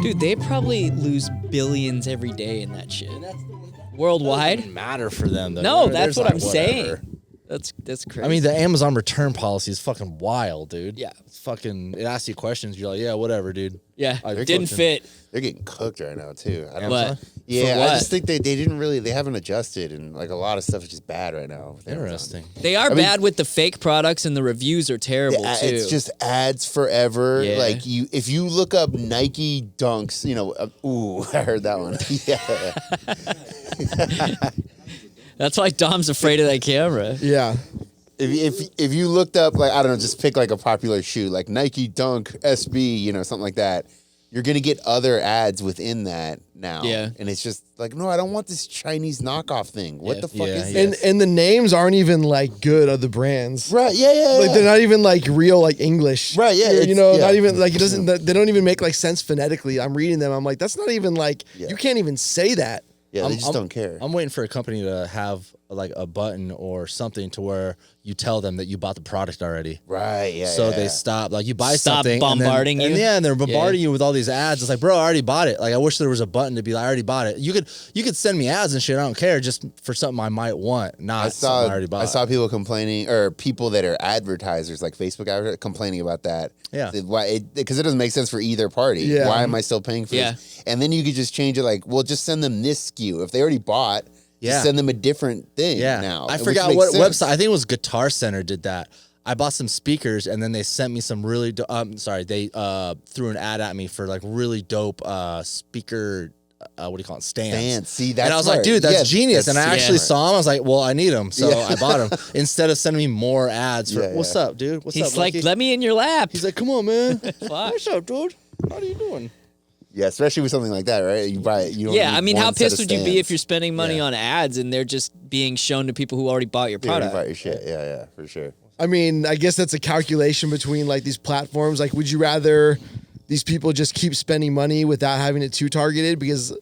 Dude, they probably lose billions every day in that shit. Worldwide? Doesn't matter for them though. No, that's what like, I'm saying. That's crazy. I mean, the Amazon return policy is fucking wild, dude. Yeah. It's fucking. It asks you questions. You're like, yeah, whatever, dude. Yeah, Like, didn't fit. They're getting cooked right now too. I don't What? Yeah, For what? I just think they didn't really. They haven't adjusted, and like a lot of stuff is just bad right now. with Amazon. Interesting. They are bad with the fake products, and the reviews are terrible too. It's just ads forever. Yeah. Like if you look up Nike Dunks, ooh, I heard that one. Yeah. That's why Dom's afraid of that camera. Yeah. If you looked up, like, I don't know, just pick like a popular shoe, like Nike Dunk SB, something like that, you're going to get other ads within that now. Yeah. And it's just like, no, I don't want this Chinese knockoff thing. What the fuck is And this? and the names aren't even like good of the brands. Right, yeah. Like they're not even like real like English. Right, yeah, Not even like it doesn't they don't even make like sense phonetically. I'm reading them. I'm like, that's not even like you can't even say that. Yeah, they just don't care. I'm waiting for a company to have like a button or something to where you tell them that you bought the product already. Right, yeah. So they stop. Like you buy Stop something, bombarding you. and they're bombarding you with all these ads. It's like, bro, I already bought it. Like I wish there was a button to be like, I already bought it. You could send me ads and shit. I don't care. Just for something I might want, not something I already bought. I saw people complaining, or people that are advertisers, like Facebook advertisers, complaining about that. Yeah. Because it doesn't make sense for either party. Yeah. Why am I still paying for this? And then you could just change it like, well, just send them this SKU. If they already bought, just send them a different thing now. I which forgot makes what sense. website. I think it was Guitar Center did that. I bought some speakers and then they sent me some really they threw an ad at me for like really dope speaker what do you call it? Stands. See, that's and I was smart. like, dude, that's Yes, genius. And I actually smart. saw him. I was like, well, I need them. So I bought them instead of sending me more ads for, what's up, dude? What's up, He's like, Lucky? let me in your lap. He's like, come on, man. Fuck. What's up, dude? How are you doing? Yeah, especially with something like that, right? You buy it. You don't Yeah, need I mean, one how set of pissed would you be stands. if you're spending money on ads and they're just being shown to people who already bought your You already product? bought your shit. Yeah, for sure. I mean, I guess that's a calculation between like these platforms. Like, would you rather these people just keep spending money without having it too targeted? Because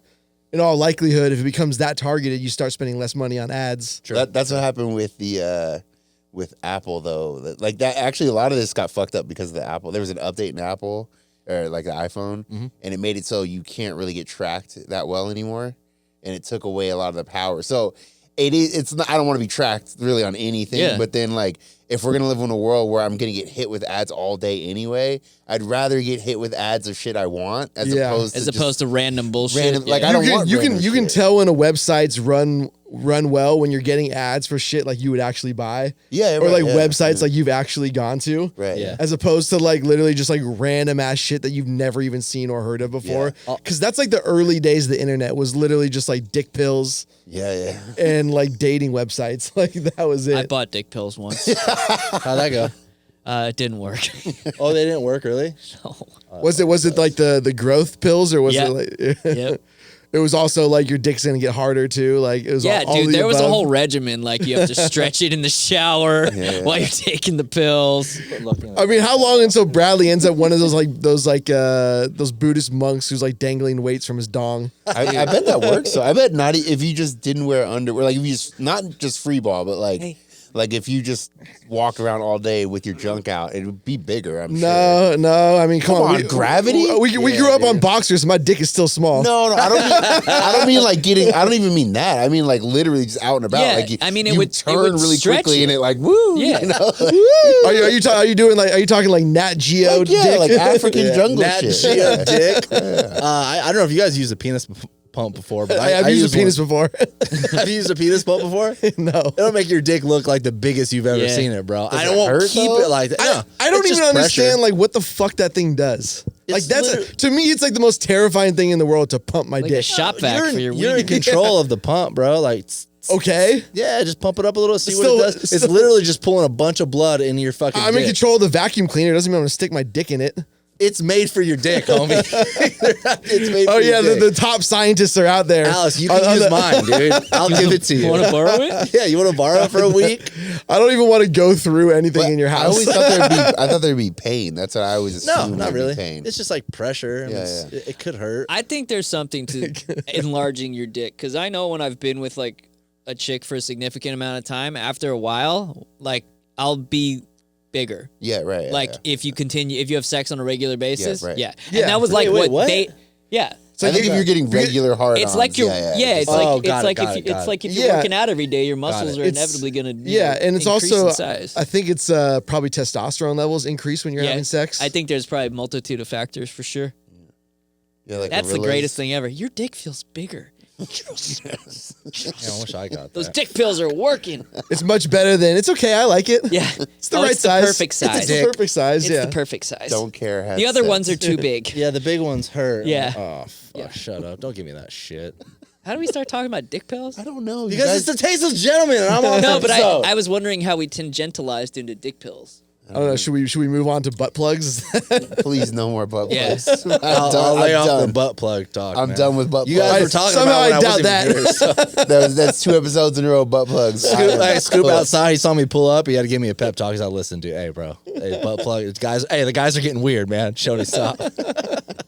in all likelihood, if it becomes that targeted, you start spending less money on ads. That's what happened with the with Apple though. Like that, actually, a lot of this got fucked up because of the Apple. There was an update in Apple or like the iPhone, and it made it so you can't really get tracked that well anymore, and it took away a lot of the power. So it's not. I don't want to be tracked really on anything, but then like if we're gonna live in a world where I'm gonna get hit with ads all day anyway, I'd rather get hit with ads of shit I want as opposed to random bullshit. Like I don't want you random can shit. tell when a website's run well when you're getting ads for shit like you would actually buy. Yeah, or like right, websites like you've actually gone to. Right. Yeah. As opposed to like literally just like random ass shit that you've never even seen or heard of before. Because that's like the early days of the internet was literally just like dick pills. Yeah. And like dating websites. Like that was it. I bought dick pills once. How'd that go? It didn't work. Oh, they didn't work, really? No. Was it like the growth pills or was it like Yep. It was also like your dick's gonna get harder too. Like it was all dude, the there was a above. whole regimen. Like you have to stretch it in the shower while you're taking the pills. I mean, how long until Bradley ends up one of those Buddhist monks who's like dangling weights from his dong? I bet that works. So I bet not if you just didn't wear underwear, like if you just not just free ball, but like if you just walked around all day with your junk out, it would be bigger. I'm sure. No. I mean, come on. Gravity. We grew up on boxers. So my dick is still small. No. I don't mean like getting. I don't even mean that. I mean like literally just out and about. Yeah, like I mean, you it would turn really stretch quickly you. and it like woo. Yeah. You know? Are you talking like Nat Geo Like, dick? like African jungle Nat shit. Geo dick. I don't know if you guys use a penis pump before, but I've used a penis before. Have you used a penis pump before? No. It'll make your dick look like the biggest you've ever seen it, bro. I don't it want hurt, keep though? it like that. No, I don't it's even just understand pressure. like what the fuck that thing does. Like It's to me, it's like the most terrifying thing in the world to pump my Like dick. a shop vac for your You're in weed. control of the pump, bro. Like, Okay. yeah, just pump it up a little, see what Still- it does. It's still- literally just pulling a bunch of blood into your fucking I'm dick. in control of the vacuum cleaner. It doesn't mean I'm gonna stick my dick in it. It's made for your dick, homie. It's made Oh for yeah, your the dick. top scientists are out there. Alice, you can use mine, dude. I'll give it to you. Want to borrow it? Yeah, you want to borrow it for a week? I don't even want to go through anything in your I house. always thought there'd be pain. That's what I always No, assumed. not there'd be really. Pain. It's just like pressure. And it could hurt. I think there's something to enlarging your dick because I know when I've been with like a chick for a significant amount of time, after a while, like I'll be bigger. Yeah, right. Like yeah. if you have sex on a regular basis, right. And Yeah. that was Wait, like what? what they. Yeah. So I think if you're getting regular hard-ons, It's like you're, it's like if you're Yeah. working out every day, your muscles are It's- inevitably gonna and it's increase also in size. I think it's probably testosterone levels increase when you're having sex. I think there's probably a multitude of factors for sure. Yeah, like That's the gorillas. greatest thing ever. Your dick feels bigger. Yeah, I wish I got Those that. dick pills are working. It's much better than it's okay. I like it. Yeah, It's the right size. The perfect size. It's the perfect size. It's Yeah. the perfect size. Don't care. Had The other sex. ones are too big. Yeah, the big ones hurt. Yeah. Oh, fuck. Shut up. Don't give me that shit. How do we start talking about dick pills? I don't know. Because it's the tasteless gentleman, and I'm on No, but episode. I was wondering how we tangentialized into dick pills. I don't know. Should we move on to butt plugs? Please no more butt Yes. plugs. I'll lay off the done. butt plug talk. I'm man. done with butt You guys plugs. were talking Somehow about when I I doubt wasn't that. even here. So. That's 2 episodes in a row. Butt plugs. Scoop outside. He saw me pull up. He had to give me a pep talk. He's like, "Listen, dude. Hey, bro. Hey, butt plug. It's guys. Hey, the guys are getting weird, man. Shoney, stop."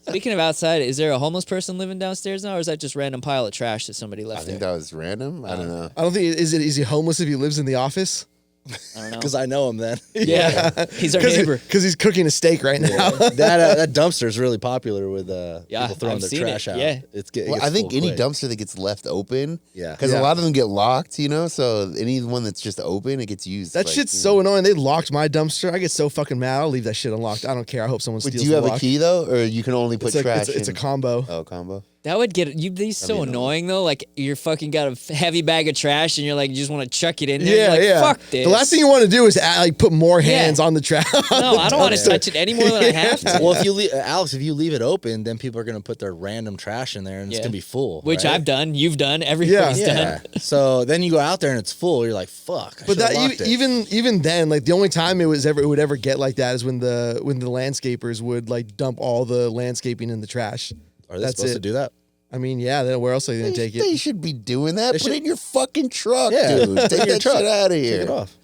Speaking of outside, is there a homeless person living downstairs now, or is that just random pile of trash that somebody I left think there? that was random. I don't know. I don't think is he homeless if he lives in the office? I don't know. Because I know him then. Yeah, he's our neighbor. Because he's cooking a steak right now. That dumpster is really popular with Yeah, people throwing I've their seen trash it, out. yeah. It Well, gets I think full any quick. dumpster that gets left open, Yeah. because Yeah. a lot of them get locked, you know. So any one that's just open, it gets used. That like, shit's you so know. annoying. They locked my dumpster. I get so fucking mad. I'll leave that shit unlocked. I don't care. I hope someone But steals do you have the a lock. key though, or you can only put It's, trash? it's a in? combo. Oh, combo. That would get you. These so That'd be annoying though. Like you're fucking got a heavy bag of trash, and you're like, you just want to chuck it in there. Yeah, You're like, yeah. Fuck this. The last thing you want to do is put more hands Yeah. on the trash. No, I don't want to touch it any more than I have to. Well, if you leave, Alex, if you leave it open, then people are gonna put their random trash in there, and it's Yeah. gonna be full. Which right? I've done. You've done. Everybody's Yeah. done. So then you go out there and it's full. You're like, fuck. I But should've that locked it. even then, like the only time it would ever get like that is when the landscapers would like dump all the landscaping in the trash. Are they That's supposed it. to do that? I mean, yeah. Then where else are they gonna take They it? should be doing that. They Put it should- in your fucking truck, Yeah. dude. Take Your that truck. shit out of Take here. it off.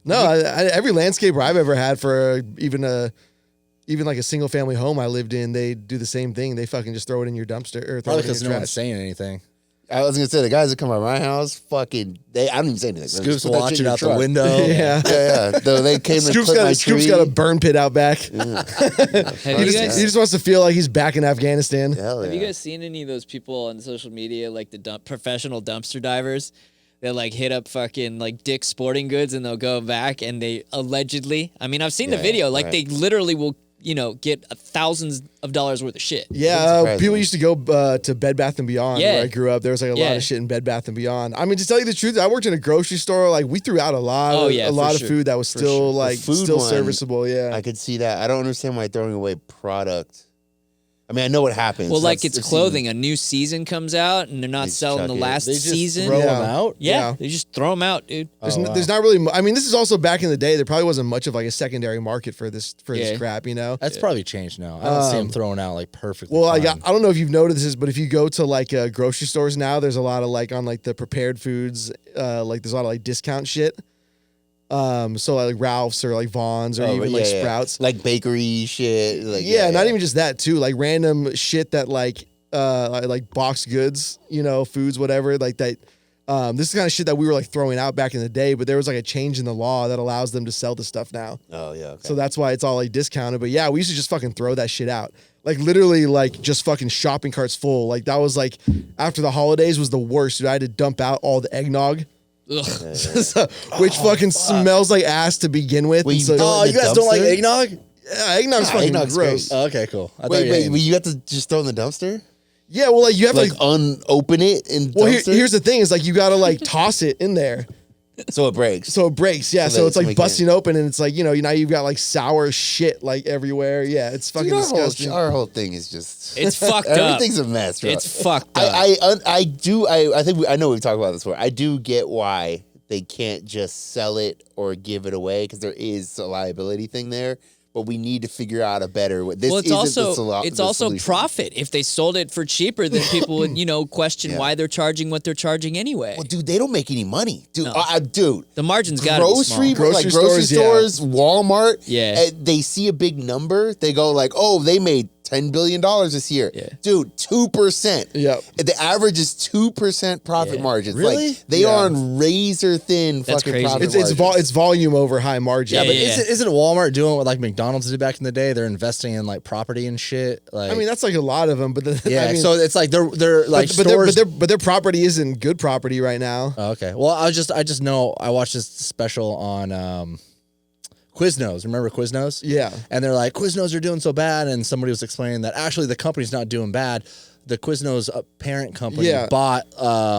No, every landscaper I've ever had for even like a single family home I lived in, they do the same thing. They fucking just throw it in your dumpster or throw Probably it in because your no one's trash. saying anything. I was gonna say the guys that come by my house, fucking, I don't even say anything. They Scoop's just put that shit in watching your out the truck. window. Yeah. Yeah. Though they came to clip my tree. Scoop's got a burn pit out back. Have He you just, guys? he just wants to feel like he's back in Afghanistan. Hell yeah. Have you guys seen any of those people on social media, like the professional dumpster divers, that like hit up fucking like Dick's Sporting Goods and they'll go back and they allegedly, I mean, I've seen the Yeah, video, like right. they literally will, get thousands of dollars worth of shit. Yeah, surprising. people used to go to Bed Bath and Beyond Yeah. where I grew up. There was like a lot Yeah. of shit in Bed Bath and Beyond. I mean, to tell you the truth, I worked in a grocery store. Like we threw out a lot, Oh, yeah, a for lot of sure. food that was For still sure. like The food still one, serviceable. Yeah, I could see that. I don't understand why throwing away product. I mean, I know what happens. Well, like That's- it's clothing. A new season comes out and they're not They just selling the chuck it. last They just season. throw Yeah. them out. Yeah, Yeah. they just throw them out, dude. there's, Oh, wow. there's not really. I mean, this is also back in the day. There probably wasn't much of like a secondary market for this Yeah. crap. You know. That's probably changed now. I don't see them throwing out like perfectly. Well, I fine. don't know if you've noticed this, but if you go to like grocery stores now, there's a lot of like on like the prepared foods, like there's a lot of like discount shit. So like Ralph's or like Vaughn's or Oh, even yeah, like yeah. Sprouts. like bakery shit. Like, Yeah, not even just that too. Like random shit that like boxed goods, foods, whatever. Like that. This is kind of shit that we were like throwing out back in the day, but there was like a change in the law that allows them to sell the stuff now. Oh yeah. Okay. So that's why it's all like discounted. But yeah, we used to just fucking throw that shit out. Like literally like just fucking shopping carts full. Like that was like after the holidays was the worst. Dude, I had to dump out all the eggnog. Ugh. Which fucking smells like ass to begin with. Wait, And you so, throw Oh, it you in the guys don't like dumpster? eggnog? yeah, eggnog's Nah, fucking eggnog's gross. great. Oh, okay, cool. I thought Wait, you wait, hated- you got to just throw in the dumpster? Yeah, well, like you have to Like unopen it in well, dumpster? here's the thing: is like you gotta like toss it in there, so it breaks. so it breaks. Yeah, So so that- it's so like we can't- busting open, and it's like now you've got like sour shit like everywhere. Yeah, it's fucking Dude, disgusting. our whole thing is just It's fucked up. Everything's a mess, bro. It's fucked up. I think I know we've talked about this before. I do get why they can't just sell it or give it away because there is a liability thing there. But we need to figure out a better way. This Well, it's isn't also the solution. profit. If they sold it for cheaper, then people would question Yeah. why they're charging what they're charging anyway. Well, dude, they don't make any money, dude. No. Dude, The margin's got to be grocery, small. Grocery grocery stores, yeah. stores, Walmart. Yeah. They see a big number. They go like, "Oh, they made $10 billion this year. Yeah. Dude, 2%. Yep. The average is 2% profit Yeah. margins. Really? Like, they are on razor thin That's fucking crazy. profit It's margins. volume over high margin. Yeah, but yeah. isn't Walmart doing what like McDonald's did back in the day? They're investing in like property and shit. Like, I mean, that's like a lot of them, but yeah. I mean, So it's like they're like but stores. their property isn't good property right now. Oh, okay. Well, I just know I watched this special on Quiznos. Remember Quiznos? Yeah. And they're like, Quiznos are doing so bad, and somebody was explaining that actually the company's not doing bad. The Quiznos parent company Yeah. bought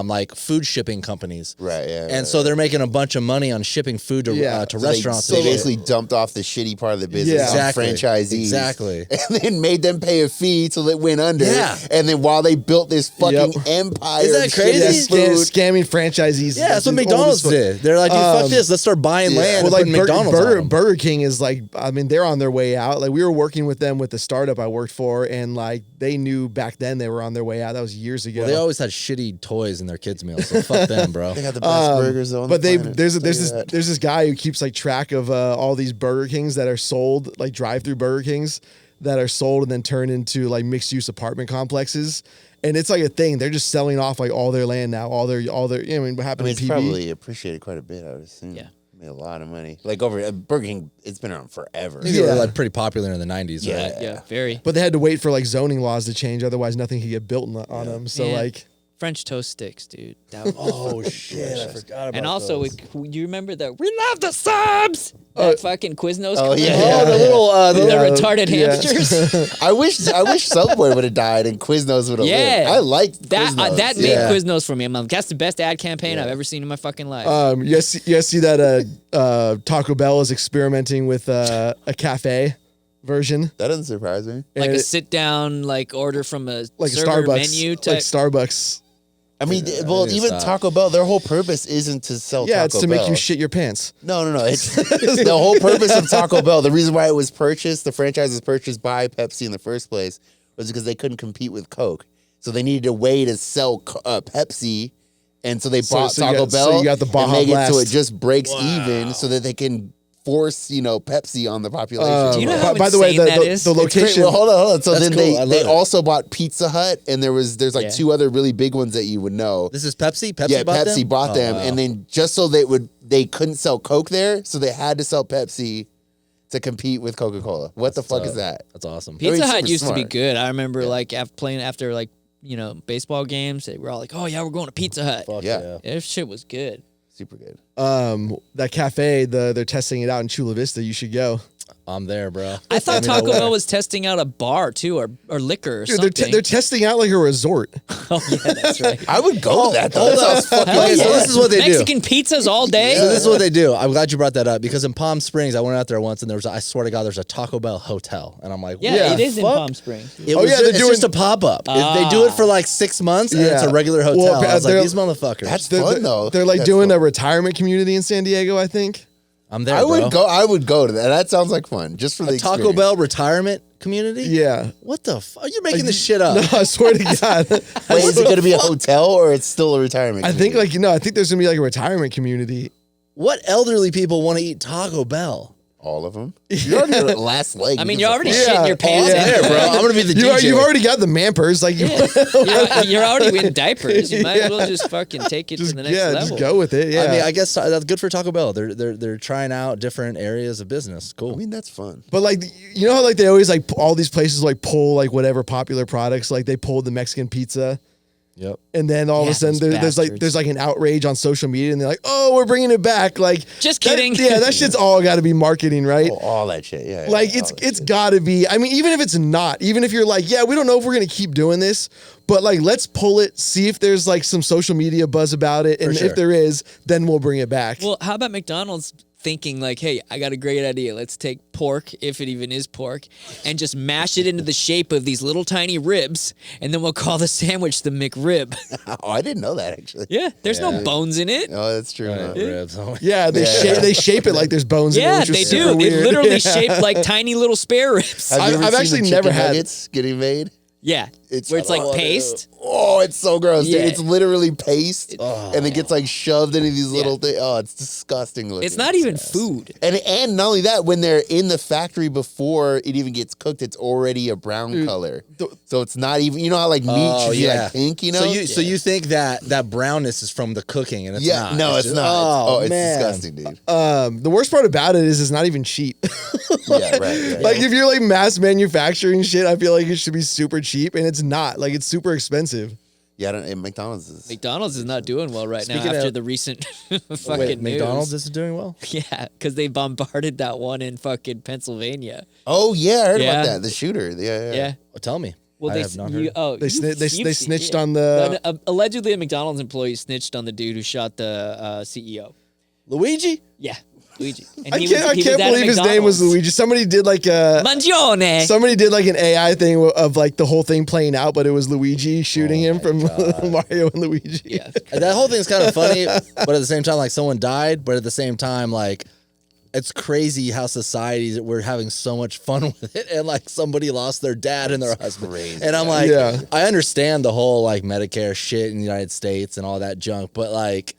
like food shipping companies, Right, yeah. and so they're making a bunch of money on shipping food to Yeah. to So they, restaurants. so and they shit. basically dumped off the shitty part of the business Yeah. on Exactly. franchisees. Exactly. And then made them pay a fee till it went under. Yeah. And then while they built this fucking Yep. empire Isn't that of crazy? shitty Yeah, food. scamming franchisees. Yeah, that's what It's McDonald's old as fuck. did. They're like, dude, fuck this. Let's start buying yeah. land Well, and like putting McDonald's on 'em. Burger King is like, I mean, they're on their way out. Like we were working with them with the startup I worked for, and like they knew back then they were on their way out. That was years ago. Well, they always had shitty toys in their kids' meals, so fuck them, bro. They got the best burgers on But the planet. there's Tell you that. this guy who keeps like track of all these Burger Kings that are sold, like drive-through Burger Kings that are sold and then turned into like mixed-use apartment complexes. And it's like a thing. They're just selling off like all their land now, all their. You know, what I mean, happened it's to PB? probably appreciated quite a bit, I would assume. Yeah. Made a lot of money. Like over Burger King, it's been around forever. They were Yeah. like pretty popular in the 90s, Yeah. right? Yeah, very. But they had to wait for like zoning laws to change, otherwise nothing could get built on them. So Man. like, French toast sticks, dude. That was Oh shit, I forgot about and also, those. you remember that we love the subs. That fucking Quiznos. Oh, yeah. Oh, the little the Yeah. retarded Yeah. hamsters. I wish Subway would have died and Quiznos would have Yeah. lived. I liked that Quiznos. that made Yeah. Quiznos for me. I'm like, that's the best ad campaign I've ever seen in my fucking life. you guys see that Taco Bell is experimenting with a cafe version, That doesn't surprise me. like and a it- sit down, like order from a like a server Starbucks menu like type. Starbucks. I mean, Yeah, well, it is even that. Taco Bell, their whole purpose isn't to sell Yeah, Taco it's to Bell. make you shit your pants. No. It's the whole purpose of Taco Bell. The reason why it was purchased, the franchise was purchased by Pepsi in the first place, was because they couldn't compete with Coke. So they needed a way to sell Pepsi, and so they bought so you Taco got- so Bell you got the and Baja make it so Blast. it just breaks even, so that they can force Pepsi on the population. Do you know how by the way, insane that is? the It's It's great. location. Well, hold on. So That's then cool. I love they it. also bought Pizza Hut, and there's like Yeah. two other really big ones that you would know. This is Pepsi? Pepsi Yeah, bought Pepsi them? bought Oh, them, wow. and then just so they couldn't sell Coke there, so they had to sell Pepsi to compete with Coca-Cola. What the fuck is that? That's awesome. Pizza I mean, Hut super used to be smart. good. I remember like playing after like baseball games. They were all like, "Oh yeah, we're going to Pizza Hut." Fuck Yeah. That shit was good. Super good. That cafe, they're testing it out in Chula Vista. You should go. I'm there, bro. I thought Let me know Taco where. Bell was testing out a bar too, or liquor or Dude, something. they're testing out like a resort. Oh yeah, that's right. I would go to that though. That sounds fucking Hell Okay, so yeah. this is what they do. Mexican pizzas all day. So this is what they do. I'm glad you brought that up because in Palm Springs, I went out there once and I swear to God, there's a Taco Bell hotel. And I'm like, Yeah, what it the is in fuck? Palm Springs. It Oh, was yeah, just, they're it's doing- just a pop-up. They do it for like 6 months and it's a Yeah. regular hotel. Well, I was like, they're- these motherfuckers. That's They're, fun though. they're like That's doing fun. a retirement community in San Diego, I think. I'm there, I would bro. go. I would go to that. That sounds like fun, just for the Taco experience. Bell retirement community? Yeah. What the fuck? You're making this shit up. No, I swear to God. Wait, is it going to be a hotel or it's still a retirement? I think community? I think there's gonna be like a retirement community. What elderly people want to eat Taco Bell? all of them. You're on your last leg. I mean, You you're can already just- Yeah. shitting your pants. Yeah. There, bro. I'm gonna be the DJ. You've already got the Mampers. Like, You're already in diapers. You might as well just fucking take it to the next level. just go with it. Yeah. I mean, I guess that's good for Taco Bell. They're trying out different areas of business. I Cool. mean, that's fun. But like, you know how like they always like all these places like pull like whatever popular products, like they pulled the Mexican pizza, Yep. and then all of Yeah, a sudden those there's like an outrage on social media, and they're like, oh, we're bringing it back. Like, Just that- kidding. yeah, that shit's all got to be marketing, right? Oh, all that shit. Yeah. Like yeah, it's all that it's shit. got to be. I mean, even if it's not, even if you're like, yeah, we don't know if we're gonna keep doing this, but like, let's pull it, see if there's like some social media buzz about it, and For sure. if there is, then we'll bring it back. Well, how about McDonald's thinking like, hey, I got a great idea. Let's take pork, if it even is pork, and just mash it into the shape of these little tiny ribs, and then we'll call the sandwich the McRib. Oh, I didn't know that actually. Yeah, there's no bones in it. Oh, that's true. huh? Ribs. Oh, yeah, they Yeah. they shape it like there's bones in it. Yeah, which is they super do. Weird. It literally Yeah. shaped like tiny little spare ribs. Have you ever I've seen actually the never chicken had- nuggets getting made. Yeah, It's where it's like oh, paste. Oh, Oh, it's so gross, dude. Yeah. It's literally paste, and it gets like shoved into these little things. Oh, it's disgusting looking. It's not even food. And not only that, when they're in the factory before it even gets cooked, it's already a brown color. So it's not even, you know how like meat should be like pink, you know? So you think that brownness is from the cooking, and it's not. No, it's just- not. It's man. disgusting, dude. The worst part about it is it's not even cheap. Yeah, right. Like if you're like mass manufacturing shit, I feel like it should be super cheap, and it's not. Like it's super expensive. Yeah, McDonald's McDonald's is not doing well right now Speaking after of- the recent fucking Wait, news. McDonald's isn't doing well? Yeah, because they bombarded that one in fucking Pennsylvania. Oh yeah, I heard Yeah. about that. The shooter. Yeah. Yeah. Well, tell me. Well, I they have not you, heard. oh They you- sni- they- you've they seen- snitched on the- allegedly a McDonald's employee snitched on the dude who shot the CEO. Luigi? Yeah, Luigi. And I he can't was at a believe his name was McDonald's. Luigi. Somebody did like a Mangione. somebody did like an AI thing of like the whole thing playing out, but it was Luigi shooting him from Mario and Luigi. Yeah. That whole thing's kind of funny, but at the same time, like someone died, but at the same time, like it's crazy how societies we're having so much fun with it, and like somebody lost their dad and their husband, crazy. and I'm like, Yeah. I understand the whole like Medicare shit in the United States and all that junk, but like,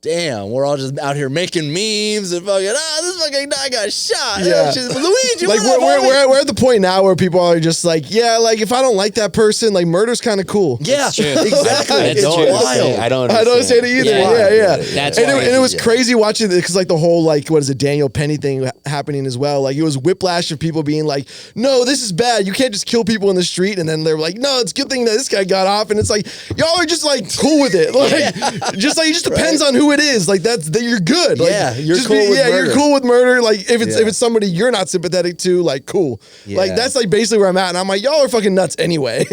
damn, we're all just out here making memes and fucking, this fucking guy got shot. Yeah. Luigi, Like what up, homie? we're at the point now where people are just like, yeah, like if I don't like that person, like murder's kind of cool. Yeah, true. exactly. That's It's true. wild. I don't I don't understand it either. Yeah. Yeah. That's and, right. and it was crazy watching it because like the whole like what is it Daniel Penny thing happening as well. Like it was whiplash of people being like, no, this is bad. You can't just kill people in the street. And then they're like, no, it's a good thing that this guy got off. And it's like y'all are just like cool with it. Like just like it just depends on who it is. Like that you're good. Like, Yeah, you're just cool with murder. You're cool with murder. Like if it's Yeah. if it's somebody you're not sympathetic to, like cool. Like Yeah. that's like basically where I'm at. And I'm like, y'all are fucking nuts anyway.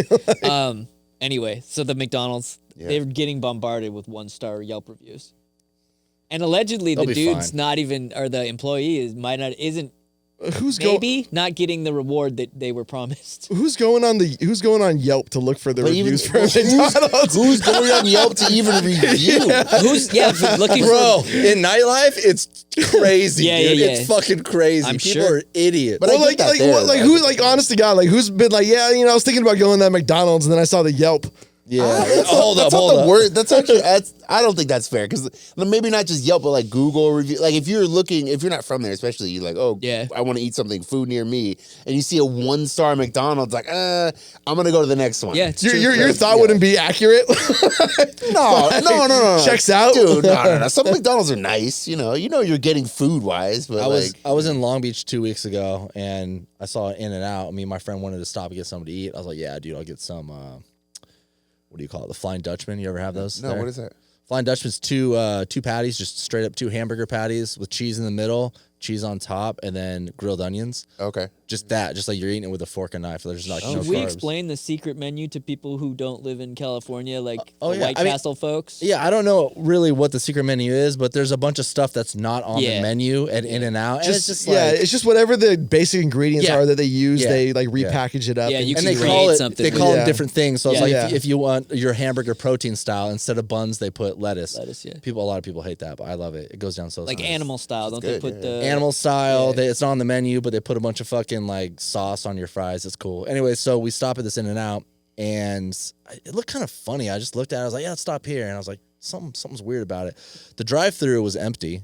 Anyway, so the McDonald's, they're getting bombarded with 1-star Yelp reviews. And allegedly They'll the be dude's fine. not even, or the employee isn't Who's going? maybe not getting the reward that they were promised. Who's going on Yelp to look for the But even reviews for McDonald's? who's going on Yelp to even review? Who's looking Bro, for in nightlife, it's crazy. Yeah, dude. yeah, It's yeah. fucking crazy. I'm People sure. are idiots. But Well, I like, get that like, there, what, like, though. who, like, honest to God, like, who's been like, yeah, you know, I was thinking about going to that McDonald's, and then I saw the Yelp. yeah. Hold Hold not the up. word. That's actually. I don't think that's fair because maybe not just Yelp, but like Google review. Like if you're not from there, especially you're like, oh, Yeah. I want to eat something food near me, and you see a 1-star McDonald's, like, I'm gonna go to the next one. Yeah, it's Your, true. your thought wouldn't be accurate. No. Checks out. Dude, no. Some McDonald's are nice. You know, you're getting food wise, but I was in Long Beach 2 weeks ago, and I saw In-N-Out. Me and my friend wanted to stop and get something to eat. I was like, yeah, dude, I'll get some, what do you call it? The Flying Dutchman. You ever have those? no. there? What is that? Flying Dutchman's two patties, just straight up 2 hamburger patties with cheese in the middle, cheese on top, and then grilled onions. Okay. Just that, just like you're eating it with a fork and knife. There's like no Should we carbs. explain the secret menu to people who don't live in California, like oh, the yeah. White I mean- Castle folks? Yeah, I don't know really what the secret menu is, but there's a bunch of stuff that's not on Yeah. the menu at In-N-Out. And it's just like, yeah, it's just whatever the basic ingredients Yeah. are that they use. Yeah. They like Yeah. repackage it up. Yeah, you and can they create call it something they with call it. them different things. So it's like Yeah. if you want your hamburger protein style, instead of buns they put lettuce. Lettuce, yeah. A lot of people hate that, but I love it. It goes down so Like smooth. animal style, don't they good, put yeah. the Animal style. Yeah. It's not on the menu, but they put a bunch of fucking like sauce on your fries. It's cool. Anyway, so we stop at this In-N-Out, and it looked kind of funny. I just looked at it. I was like, yeah, let's stop here. And I was like, something's weird about it. The drive-through was empty.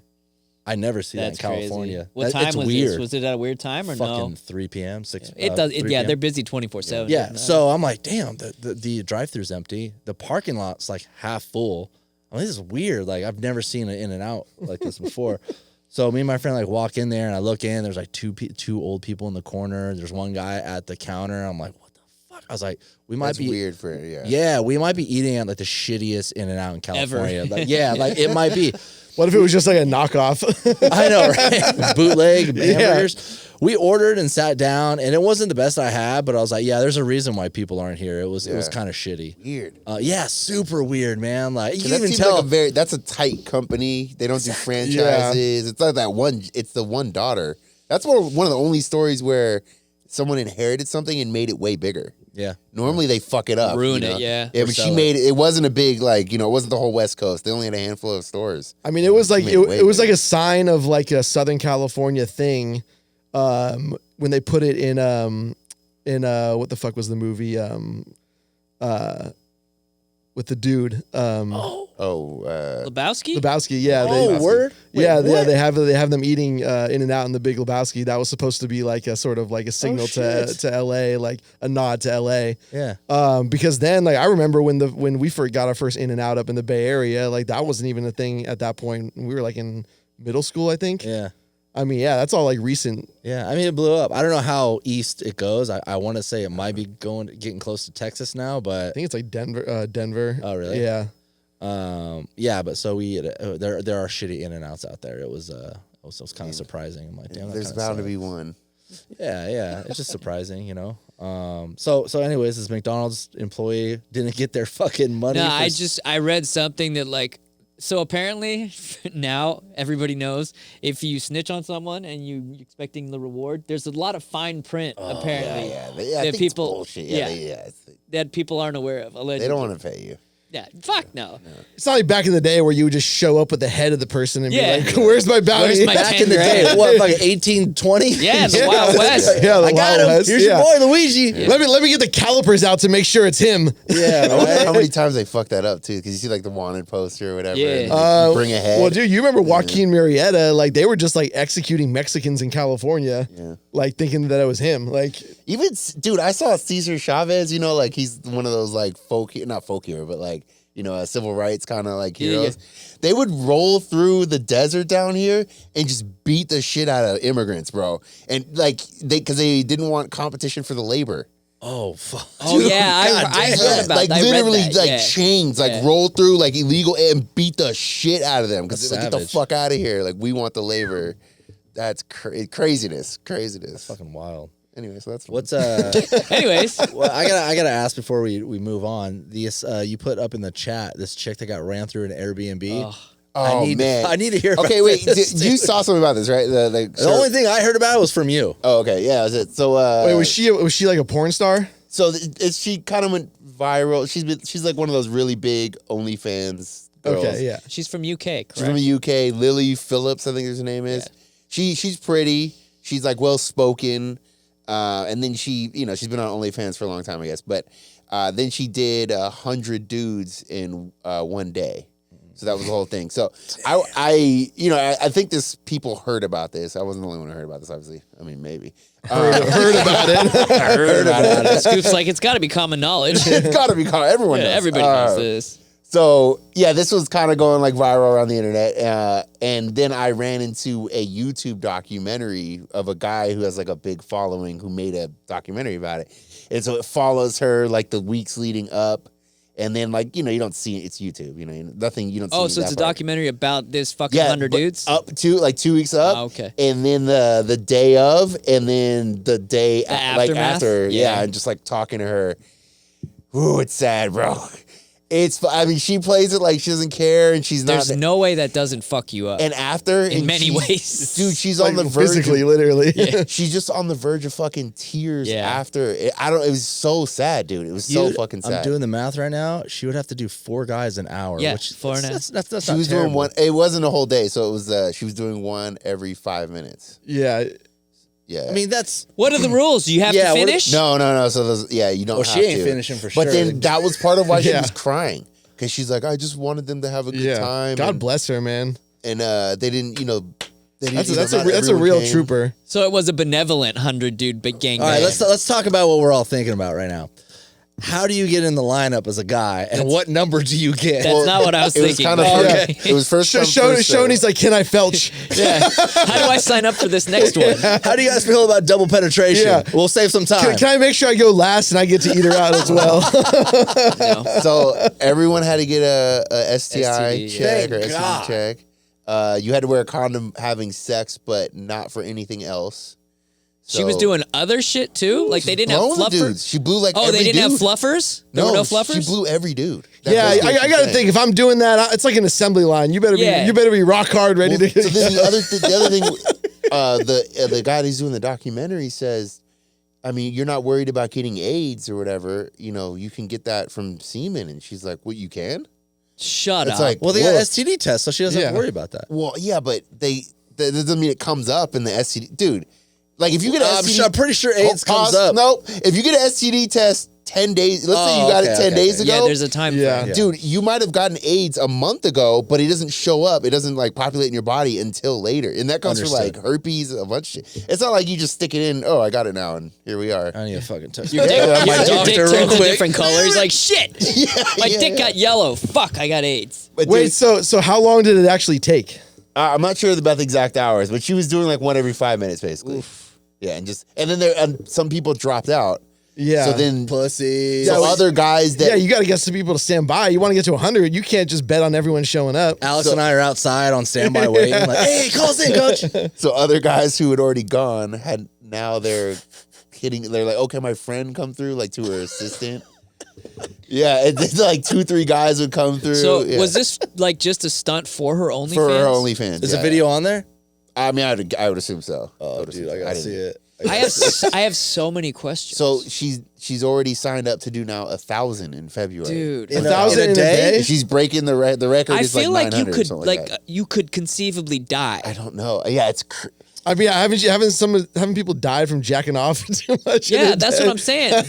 I never see That's that in California. crazy. What That- time it's was weird. this? Was it at a weird time or Fucking no? 3 p.m. 6. It does. 3 Yeah, p.m. they're busy 24/7. Yeah, so I'm like, damn, the drive-thru's empty. The parking lot's like half full. I mean, this is weird. Like I've never seen an In-N-Out like this before. So me and my friend like walk in there, and I look in. There's like two old people in the corner. There's one guy at the counter. I'm like, what the fuck? I was like, we might That's be weird for Yeah, we might be eating at like the shittiest In-N-Out in California. Like, yeah, like it might be. What if it was just like a knockoff? I know, right? Bootleg hamburgers. We ordered and sat down, and it wasn't the best I had, but I was like, yeah, there's a reason why people aren't here. It was Yeah. kind of shitty. Weird. Yeah, super weird, man. Like you can That even seems tell. like that's a tight company. They don't do franchises. It's not that one. It's the one daughter. That's one of the only stories where someone inherited something and made it way bigger. Yeah. Normally they fuck it up, Ruin you know? it, yeah. Yeah, Or but she sell made it. It wasn't a big it wasn't the whole West Coast. They only had a handful of stores. I mean, it was like Made it way it was like bigger. a sign of like a Southern California thing. When they put it in what the fuck was the movie? with the dude. Lebowski? Lebowski, yeah. Word? Wait, yeah, what? they have them eating In and Out in the Big Lebowski. That was supposed to be like a sort of like a signal to LA, like a nod to LA. Yeah. Because then like I remember when we first got our first In and Out up in the Bay Area, like that wasn't even a thing at that point. We were like in middle school, I think. Yeah. I mean, yeah, that's all like recent. Yeah, I mean, it blew up. I don't know how east it goes. I want to say it might be getting close to Texas now, but I think it's like Denver. Oh, really? Yeah. Yeah, but so we there are shitty In-N-Outs out there. It was kind of surprising. I'm like, damn, There's bound to be one. Yeah, it's just surprising, you know. So anyways, this McDonald's employee didn't get their fucking money. No, I read something that like. So apparently now everybody knows if you snitch on someone and you expecting the reward, there's a lot of fine print apparently. I that think people it's bullshit. that people aren't aware of. Allegedly. They don't want to pay you. Yeah, fuck no. It's not like back in the day where you would just show up with the head of the person and Yeah. be like, "Where's my bounty?" Where's my back 10 in the day, grand? what, like 1820? Yeah, the Wild West. Yeah, the I got Wild him. West. Here's Yeah. your boy Luigi. Let me get the calipers out to make sure it's him. Yeah, I wonder how right? many times they fucked that up too, because you see like the wanted poster or whatever. Yeah. And you bring a head. Well, dude, you remember Joaquin Murrieta? Like they were just like executing Mexicans in California, like thinking that it was him. Like Even dude, I saw Cesar Chavez. You know, like he's one of those like not folk hero, but like civil rights kind of like heroes. Yeah. They would roll through the desert down here and just beat the shit out of immigrants, bro. And like because they didn't want competition for the labor. Oh fuck. Oh yeah, I heard about like that. I read literally that, like yeah. chains, like Yeah. roll through like illegal and beat the shit out of them because That's like get the savage. fuck out of here. Like we want the labor. That's craziness. Fucking wild. Anyway, so that's What's Anyways, well, I gotta ask before we move on. This you put up in the chat this chick that got ran through an Airbnb. Oh I man, need to hear. Okay, about wait. this, You dude. saw something about this, right? The only thing I heard about it was from you. Oh, okay, yeah, that's it. So, wait, was she like a porn star? So she kind of went viral. She's like one of those really big OnlyFans girls. Okay, yeah. she's from UK, correct? She's from the UK. Lily Phillips, I think her name is. She's pretty. She's like well spoken. And then she's been on OnlyFans for a long time, I guess. But then she did 100 dudes in one day. So that was the whole thing. So I think people heard about this. I wasn't the only one who heard about this, obviously. I mean, maybe. Heard about it. I heard about it. Scoop's like, it's got to be common knowledge. It's got to be common. Everyone knows. Everybody knows this. So yeah, this was kind of going like viral around the internet, and then I ran into a YouTube documentary of a guy who has like a big following who made a documentary about it, and so it follows her like the weeks leading up, and then like you don't see it, it's YouTube, nothing you don't. Oh, see so that it's a part. documentary about this fucking 100 but dudes? up to like 2 weeks up. Oh, okay. And then the day of, and then the day like aftermath? after, Yeah. and just like talking to her. Ooh, it's sad, bro. She plays it like she doesn't care, and she's There's not. no way that doesn't fuck you up. And after, In many ways. dude, she's Like, on the verge. physically, Of, literally. she's just on the verge of fucking tears. Yeah. After it was so sad, dude. It was so Dude, fucking sad. I'm doing the math right now. She would have to do 4 guys an hour. Yeah, which 4 and a half. That's she not was terrible. doing one. It wasn't a whole day, so it was. She was doing one every 5 minutes. Yeah. Yeah. I mean, that's What are the rules? You have Yeah, to what- finish? No. So you don't. Well, have she ain't to. finishing for But sure. then that was part of why she Yeah. was crying, because she's like, I just wanted them to have a good Yeah. time. God and, bless her, man. And they didn't. That's not a everyone real came. trooper. So it was a benevolent 100 dude big gang. all right. bang. Let's talk about what we're all thinking about right now. How do you get in the lineup as a guy, and what number do you get? That's not what I was It was thinking. kind of but- It was first come, first served. Shoney's like, can I felch? Yeah. How do I sign up for this next one? How do you guys feel about double penetration? Yeah. We'll save some time. Can I make sure I go last and I get to eat her out as well? No. So everyone had to get a STI STD, check yeah. or Thank STD God. check. You had to wear a condom having sex, but not for anything else. She was doing other shit too? Like they didn't have blowing the fluffers? dudes. She blew like Oh, every they didn't dude. have fluffers? There were no fluffers? She blew every dude. Yeah, I got to think if I'm doing that, it's like an assembly line. You better be rock hard, ready to. So then the other thing, the guy who's doing the documentary says, I mean, you're not worried about getting AIDS or whatever. You can get that from semen. And she's like, what, you can? Shut It's up. like, well, they got look. STD tests, so she doesn't have to worry about that. Well, yeah, but that doesn't mean it comes up in the STD. Dude, like if you get an STD... I'm pretty sure AIDS comes up. No, if you get an STD test 10 days. Let's say you got it 10 days ago. Yeah, there's a time Yeah. frame. Dude, you might have gotten AIDS a month ago, but it doesn't show up. It doesn't like populate in your body until later. And that comes from like herpes, a bunch of shit. It's not like you just stick it in, oh, I got it now, and here we are. I need a fucking test. Your dick, your dick real turns a quick. different color. He's like, shit. My dick got yellow. Fuck, I got AIDS. But Wait, dude, so how long did it actually take? I'm not sure about the exact hours, but she was doing like one every 5 minutes, basically. Yeah, and then some people dropped out. Yeah. So then Pussy. so other guys that Yeah, you got to get some people to stand by. You want to get to 100. You can't just bet on everyone showing up. Alex and I are outside on standby waiting. Like, hey, call us in, coach. so other guys who had already gone they're like, okay, my friend come through, like to her assistant. Yeah, it's like 2-3 guys would come through. So yeah. was this like just a stunt for her OnlyFans? for her OnlyFans? Is a video on there? I mean, I would assume so. Oh, dude, I gotta see it. I have so many questions. So she's already signed up to do now 1,000 in February. dude, In 1,000 in a day? She's breaking the record. I is feel like like you 900 or could something like that. you could conceivably die. I don't know. Yeah, it's I mean, haven't people died from jacking off too much? in Yeah, a that's day? what I'm saying.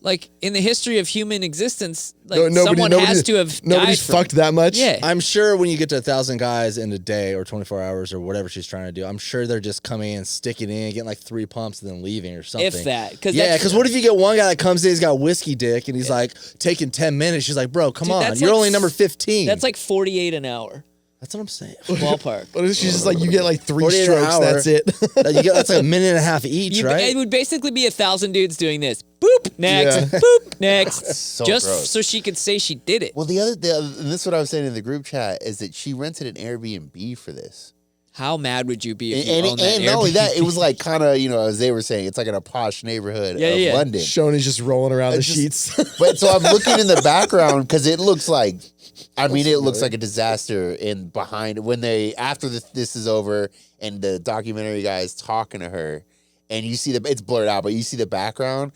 Like in the history of human existence, like No, someone has to have Nobody's died from- fucked that much. Yeah. I'm sure when you get to 1,000 guys in a day or 24 hours or whatever she's trying to do, I'm sure they're just coming in, sticking in, getting like 3 pumps, and then leaving or something. If that, 'cause yeah, that's- because what if you get one guy that comes in, he's got whiskey dick, and he's like taking 10 minutes. She's like, bro, come Dude, on, that's you're like only number 15. That's like 48 an hour That's what I'm saying. ballpark. But it's just like you get like 3 48 an strokes. hour. That's it. That's like a minute and a half each, right? It would basically be 1,000 dudes doing this. Boop next, Yeah. boop next, so just gross. so she could say she did it. Well, and this is what I was saying in the group chat, is that she rented an Airbnb for this. How mad would you be if you And owned that not only that, Airbnb? it was like kind of, as they were saying, it's like in a posh neighborhood Yeah, of yeah. London. Shoney's just rolling around the It's just- sheets. But so I'm looking in the background because it looks like, it looks like a disaster in behind when after this is over and the documentary guy is talking to her and you see it's blurred out, but you see the background.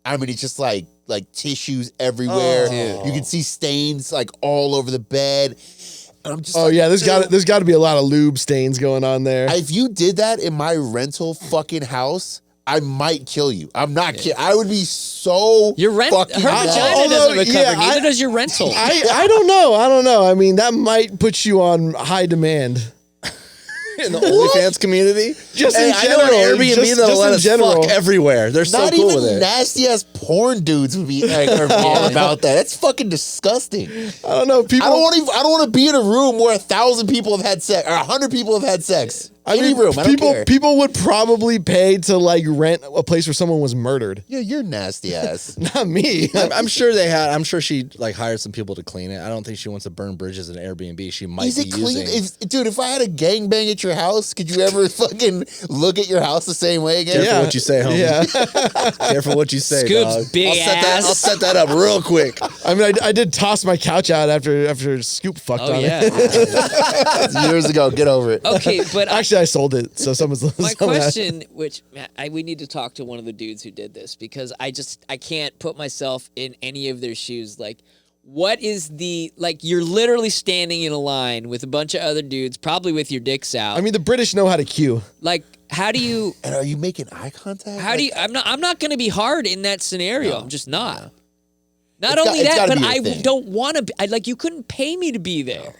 I mean, it's just like tissues everywhere. Oh. You can see stains like all over the bed. And I'm just Oh like, yeah, there's dude, got to be a lot of lube stains going on there. if you did that in my rental fucking house, I might kill you. I'm not kidding. I would be so Your rent, her fucking vagina mad. Although, doesn't recover. yeah, Neither does your rental. I don't know. I don't know. I mean, that might put you on high demand. In the OnlyFans community. Just Hey, in I know an general, Airbnb just that'll let in us general. fuck everywhere. They're so Not cool even with it. nasty ass porn dudes would be like, are all about that. That's fucking disgusting. I don't know. People. I don't want to be in a room where 1,000 people have had sex or 100 people have had sex. Any room, I don't care. People would probably pay to like rent a place where someone was murdered. Yeah, you're nasty ass. Not me. I'm sure I'm sure she like hired some people to clean it. I don't think she wants to burn bridges in Airbnb. She might Is be it clean? using. Dude, if I had a gangbang at your house, could you ever fucking look at your house the same way again? Careful what you say, homie. Yeah. Careful what you say, Scoop's dog. big I'll ass. set that up real quick. I mean, I did toss my couch out after Scoop fucked Oh on yeah. it. Years ago, get over it. Okay, but Actually, I sold it, so someone's. my someone had- question, which we need to talk to one of the dudes who did this because I can't put myself in any of their shoes. Like, what is you're literally standing in a line with a bunch of other dudes, probably with your dicks out. I mean, the British know how to queue. like, how do you? And are you making eye contact? How do you? I'm not going to be hard in that scenario. I'm just not. Not It's only it's that, gotta but be a I thing. don't want to. You couldn't pay me to be there.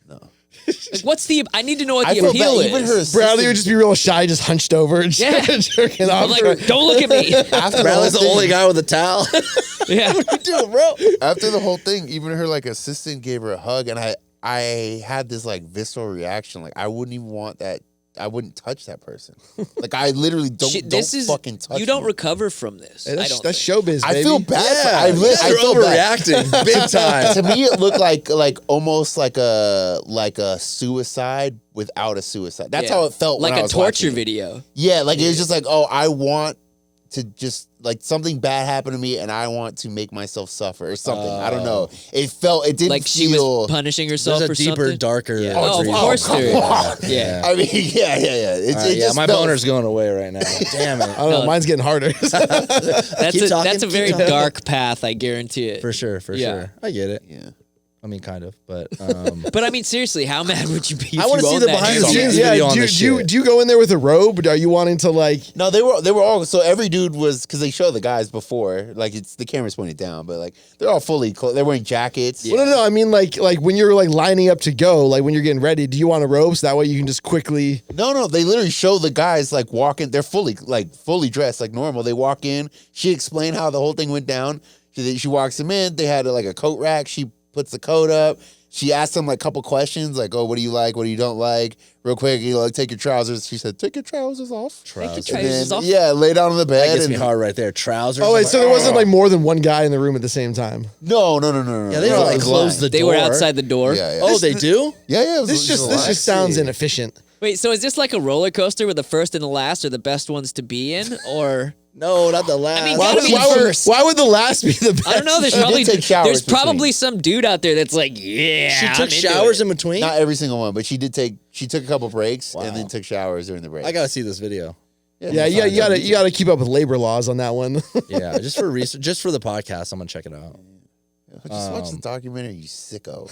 No. Like, what's the? I need to know what I the feel appeal bad. is. Even her Bradley would just be real shy, just hunched over and Yeah. jerking I'm off. like, don't look at me. after Bradley's the whole only thing- guy with a towel. Yeah. Dude, bro. After the whole thing, even her like assistant gave her a hug, and I had this like visceral reaction. Like I wouldn't even want that. I wouldn't touch that person. Like I literally don't fucking touch. You don't me. recover from this. Hey, I don't that's think. showbiz, I baby. feel bad. Yeah, I feel bad. overreacting big time. To me, it looked like almost like a suicide without a suicide. That's Yeah. how it felt. Like when I a was torture watching it. video. Yeah, like it was just like, oh, I want to just like something bad happened to me, and I want to make myself suffer or something. I don't know. It didn't Like she feel was punishing herself There's a or deeper, something. darker. Yeah. Oh, of oh, course come there on. is. Yeah. I mean, yeah. It Yeah, just my felt- boner's going away right now. Damn it. I don't know. Mine's getting harder. That's Keep talking, that's a keep very talking. dark path. I guarantee it. For sure. Yeah. I get it. Yeah. I mean, kind of, but But I mean, seriously, how mad would you be? If I wanna you see owned the that behind the dude? scenes Yeah, video on do, this do, you, shit. do you go in there with a robe? Are you wanting to like? No, they were all so every dude was because they show the guys before, like it's the camera's pointed down, but like they're all fully clothed. They're wearing jackets. Well, no. I mean, like when you're like lining up to go, like when you're getting ready. Do you want a robe so that way you can just quickly? No, they literally show the guys like walking. They're fully dressed like normal. They walk in. She explained how the whole thing went down. She walks them in. They had like a coat rack. She puts the coat up. She asked them like a couple questions, like, "Oh, what do you like? What do you don't like?" Real quick, take your trousers. She said, "Take your trousers off." Take your And trousers then, off. yeah, lay down on the bed. that gets and, me hard right there. Trousers. Oh wait, I'm so there wasn't like more than one guy in the room at the same time. No. yeah, they No, don't it like was close lying. the They door. were outside the door. Yeah. Oh, they do. Yeah. It was, This just sounds inefficient. Wait, so is this like a roller coaster where the first and the last are the best ones to be in, or No, not the last. I mean, Why gotta would, be why, would, first. why would the last be the best? I don't know. There's She did probably take showers there's between. probably some dude out there that's like, yeah. she I'm took into showers it. in between. Not every single one, but she did take. She took a couple breaks Wow. and then took showers during the break. I gotta see this video. Yeah, you gotta keep up with labor laws on that one. Yeah, just for research, just for the podcast, I'm gonna check it out. Just watch the documentary, you sicko.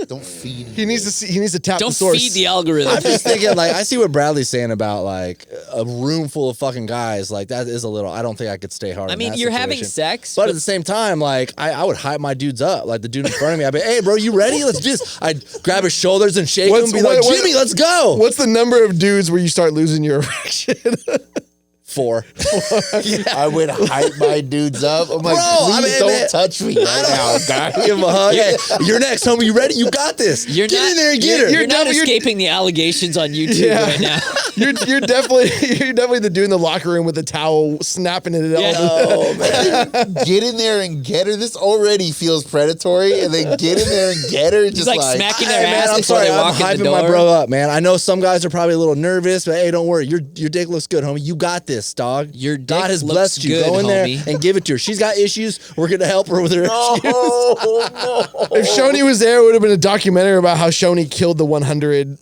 Don't feed. he needs to see. He needs to tap Don't the source. feed the algorithm. I'm just thinking, like, I see what Bradley's saying about like a room full of fucking guys. Like, that is a little. I don't think I could stay hard. I in mean, that you're having situation. sex, But at the same time, like I would hype my dudes up. Like the dude in front of me, I'd be, "Hey, bro, you ready? Let's do this." I'd grab his shoulders and shake him, and be like, "Jimmy, let's go." What's the number of dudes where you start losing your erection? 4. I would hype my dudes up. I'm like, Bro, I please mean, don't man, touch me right now, guy. Give him a hug. Hey, you're next, homie. You ready? You got this. You're Get not, in there and get her. You're not you're- escaping the allegations on YouTube Yeah. right now. you're definitely the dude in the locker room with the towel snapping it at Yeah. all. Oh man. Get in there and get her. This already feels predatory, and then get in there and get her. Just like smacking their Hey, man, ass I'm before sorry. they I'm walk in the hyping my door. bro up, man. I know some guys are probably a little nervous, but hey, don't worry. Your dick looks good, homie. You got this, dog. Your dick God has looks blessed you. good, Go in there homie. and give it to her. She's got issues. We're gonna help her with her issues. Oh, no. If Schoeny was there, it would have been a documentary about how Schoeny killed the 100.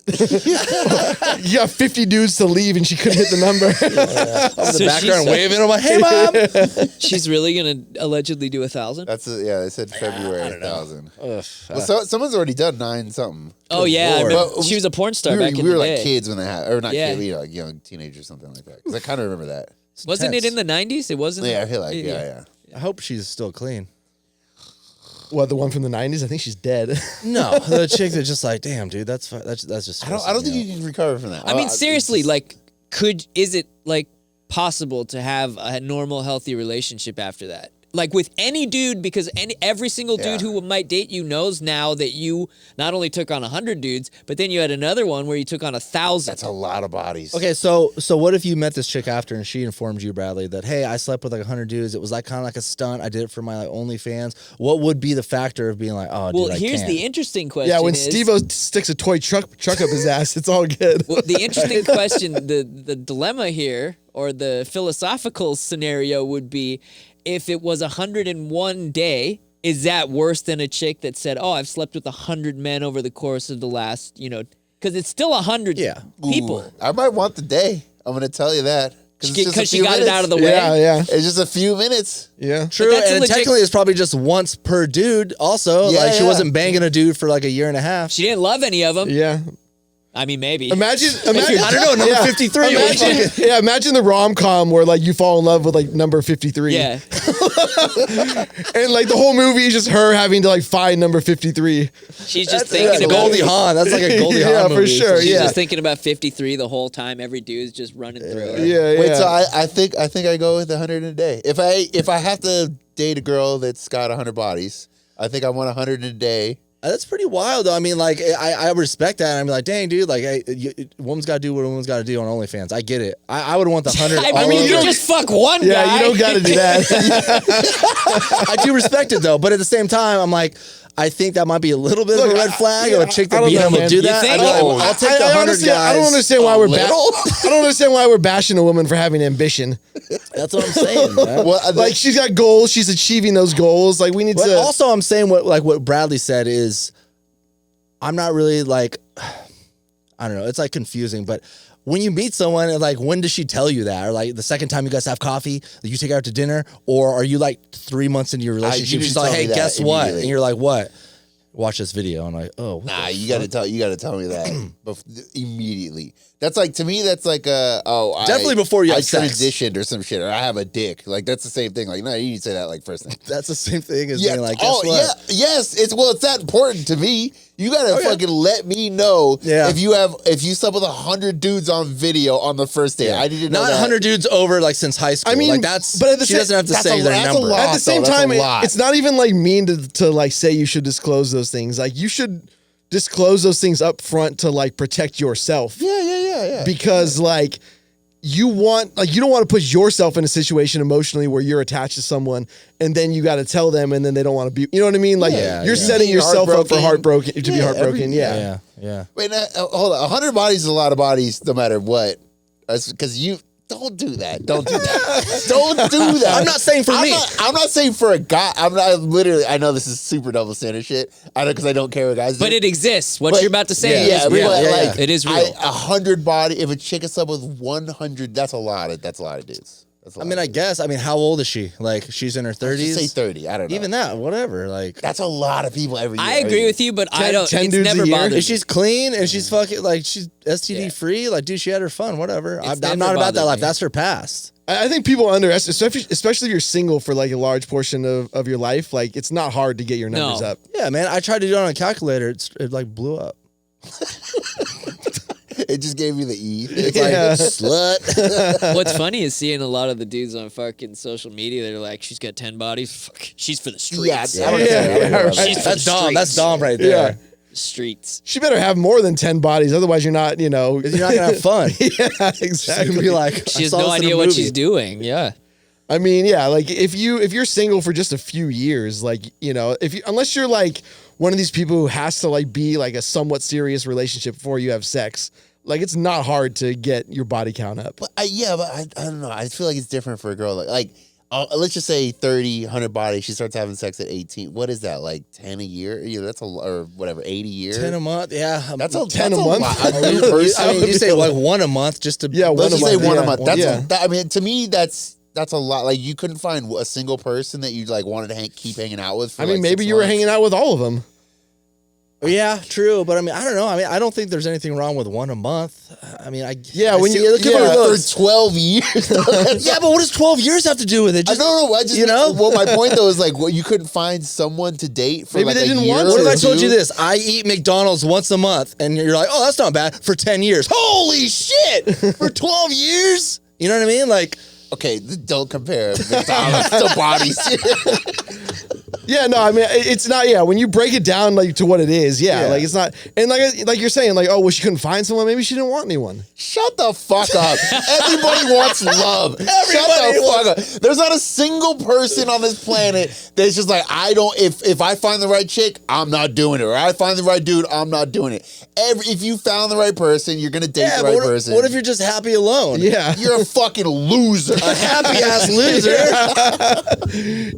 You got 50 dudes to leave, and she couldn't hit the number. I'm in So the background she's- waving. I'm like, "Hey, mom." She's really gonna allegedly do 1,000. They said February 1,000. Ugh. Well, someone's already done 9 something. Oh yeah, I Lord. remember, But she was a porn star we were, back in we were the like day. kids when they had, or not Yeah. kids, like young teenagers or something like that. Because I kind of remember that. Wasn't it intense. in the 90s? It wasn't. Yeah, I feel like yeah. I hope she's still clean. What, the one from the 90s? I think she's dead. No, the chick that's just like, damn, dude, that's just. I don't think you can recover from that. I mean, seriously, like, is it like possible to have a normal, healthy relationship after that? Like with any dude, because every single dude Yeah. who might date you knows now that you not only took on 100 dudes, but then you had another one where you took on 1,000. that's a lot of bodies. Okay, so what if you met this chick after and she informed you, Bradley, that hey, I slept with like 100 dudes. It was like kind of like a stunt. I did it for my like OnlyFans. What would be the factor of being like, oh, Well, dude, I here's can't. the interesting question. Yeah, when is- Steve-O sticks a toy truck up his ass, it's all good. Well, the interesting question, the dilemma here, or the philosophical scenario would be, if it was 101 day, is that worse than a chick that said, "Oh, I've slept with 100 men over the course of the last," because it's still 100 Yeah. people. Ooh, I might want the day. I'm going to tell you that. Because she got it out of the way. Yeah. It's just a few minutes. Yeah. True, that's a and legit- technically it's probably just once per dude. Also, Yeah, like she yeah. wasn't banging a dude for like a year and a half. She didn't love any of them. Yeah. I mean, maybe. Imagine. I don't know, number 53. Imagine the rom-com where like you fall in love with like number 53. Yeah. And like the whole movie is just her having to like find number 53. She's just That's thinking about Goldie Hawn. That's like a Goldie Yeah, Hawn for movie. sure. She's Yeah. just thinking about 53 the whole time. Every dude's just running through her. Yeah. Wait, so I think I go with 100 a day. If I have to date a girl that's got 100 bodies, I think I want 100 a day. That's pretty wild, though. I mean, like, I respect that. I'm like, dang, dude, like, woman's got to do what a woman's got to do on OnlyFans. I get it. I would want the 100. I mean, you just fuck one guy. Yeah, you don't got to do that. I do respect it, though. But at the same time, I'm like, I think that might be a little bit of a red flag of a chick I that don't being know, able to man. do You that. think? I'd be like, well, I'll take the 100 honestly, guys. I don't understand why a we're little. I don't understand why we're bashing a woman for having ambition. That's what I'm saying, man. Well, Like she's got goals, she's achieving those goals. Like we need But to. also, I'm saying what Bradley said is, I'm not really like, I don't know. It's like confusing, but when you meet someone, like, when does she tell you that? Or like the second time you guys have coffee, like, you take her out to dinner, or are you like 3 months into your relationship? you She's didn't like, tell hey, me that guess what? immediately. And you're like, what? watch this video. And I'm like, oh, what Nah, the you fuck? gotta tell me that immediately. That's like, to me, that's like Definitely before you have sex. transitioned or some shit, or I have a dick. Like, that's the same thing. Like, no, you need to say that like first thing. That's the same thing as Yeah. being like, guess what? Yeah. Yes. It's that important to me. You gotta yeah. fucking let me know Yeah. if you slept with 100 dudes on video on the first day. Yeah. I didn't know Not that. 100 dudes over like since high school. I mean, like that's. but at the she same- doesn't have to that's say a- their that's a number. lot. At the same That's a time, lot. it's not even like mean to like say you should disclose those things. Like you should disclose those things up front to like protect yourself. Yeah. Because like you don't want to put yourself in a situation emotionally where you're attached to someone and then you got to tell them and then they don't want to be, you know what I mean? Like Yeah, you're yeah. setting Being yourself up for heartbroken. to be Yeah, heartbroken. Yeah. Yeah. Wait, hold on. 100 bodies is a lot of bodies, no matter what. Because you don't do that. Don't do that. Don't do that. I'm not saying for me. I'm not saying for a guy. I'm not literally. I know this is super double standard shit. I know because I don't care what guys do. But it exists. What But- you're about to say yeah, is real. but, like, It is real. 100 body. If a chick is up with 100, that's a lot of dudes. That's a lot I mean, of I dudes. guess. I mean, how old is she? Like, she's in her 30s. Just say 30. I don't know. Even that, whatever. Like, That's a lot of people every year. I agree with you, but I don't. 10 It's dudes a never year? bothered me. if she's clean and she's fucking like she's STD Yeah. free, like, dude, she had her fun, whatever. It's I'm never not about that bothered life. me. That's her past. I think people underestimate, especially if you're single for like a large portion of your life. Like it's not hard to get your numbers No. up. Yeah, man. I tried to do it on a calculator. It like blew up. It just gave me the E. It's Yeah. like slut. What's funny is seeing a lot of the dudes on fucking social media. They're like, "She's got 10 bodies. Fuck, she's for the streets. I don't care. I don't care about She's that. for That's the Dom. streets. That's Dom right there. Streets. She better have more than 10 bodies, otherwise you're not, You're not gonna have fun. Yeah, She's gonna exactly. be like, She I has saw no this in a idea what movie. she's doing. Yeah. I mean, yeah, like if you're single for just a few years, like, you know, unless you're like one of these people who has to like be like a somewhat serious relationship before you have sex, like it's not hard to get your body count up. But I don't know. I feel like it's different for a girl. Like let's just say 30, 100 bodies. She starts having sex at 18. What is that? Like 10 a year? Yeah, that's or whatever, 80 a year. 10 a month. Yeah, That's a 10 that's a month? lot. A new person. I mean, you say like one a month just to Yeah, Let's just say one a month. That's yeah. I mean, to me, that's a lot. Like you couldn't find a single person that you like wanted to keep hanging out with. For I mean, like maybe 6 you were months. hanging out with all of them. Yeah, true, but I mean, I don't know. I mean, I don't think there's anything wrong with one a month. I mean, Yeah, I when see- you- look at yeah, my for looks. 12 years. Yeah, but what does 12 years have to do with it? I Just, don't know. I just you know? Well, my point though is like, you couldn't find someone to date for Maybe like they a didn't year want What to. if or I told two? you this? I eat McDonald's once a month, and you're like, oh, that's not bad for 10 years. Holy shit! For 12 years? You know what I mean? Like, Okay, don't compare McDonald's to bodies. Yeah, no, I mean it's not. Yeah, when you break it down like to what it is, yeah, Yeah. like it's not. And like you're saying, like, oh, well, she couldn't find someone. Maybe she didn't want anyone. Shut the fuck up. Everybody wants love. Shut Everybody the fuck up. There's not a single person on this planet that's just like, I don't, if I find the right chick, I'm not doing it. Or I find the right dude, I'm not doing it. If you found the right person, you're going to date yeah, the but right what, person. what if you're just happy alone? Yeah, You're a fucking loser. A happy ass loser.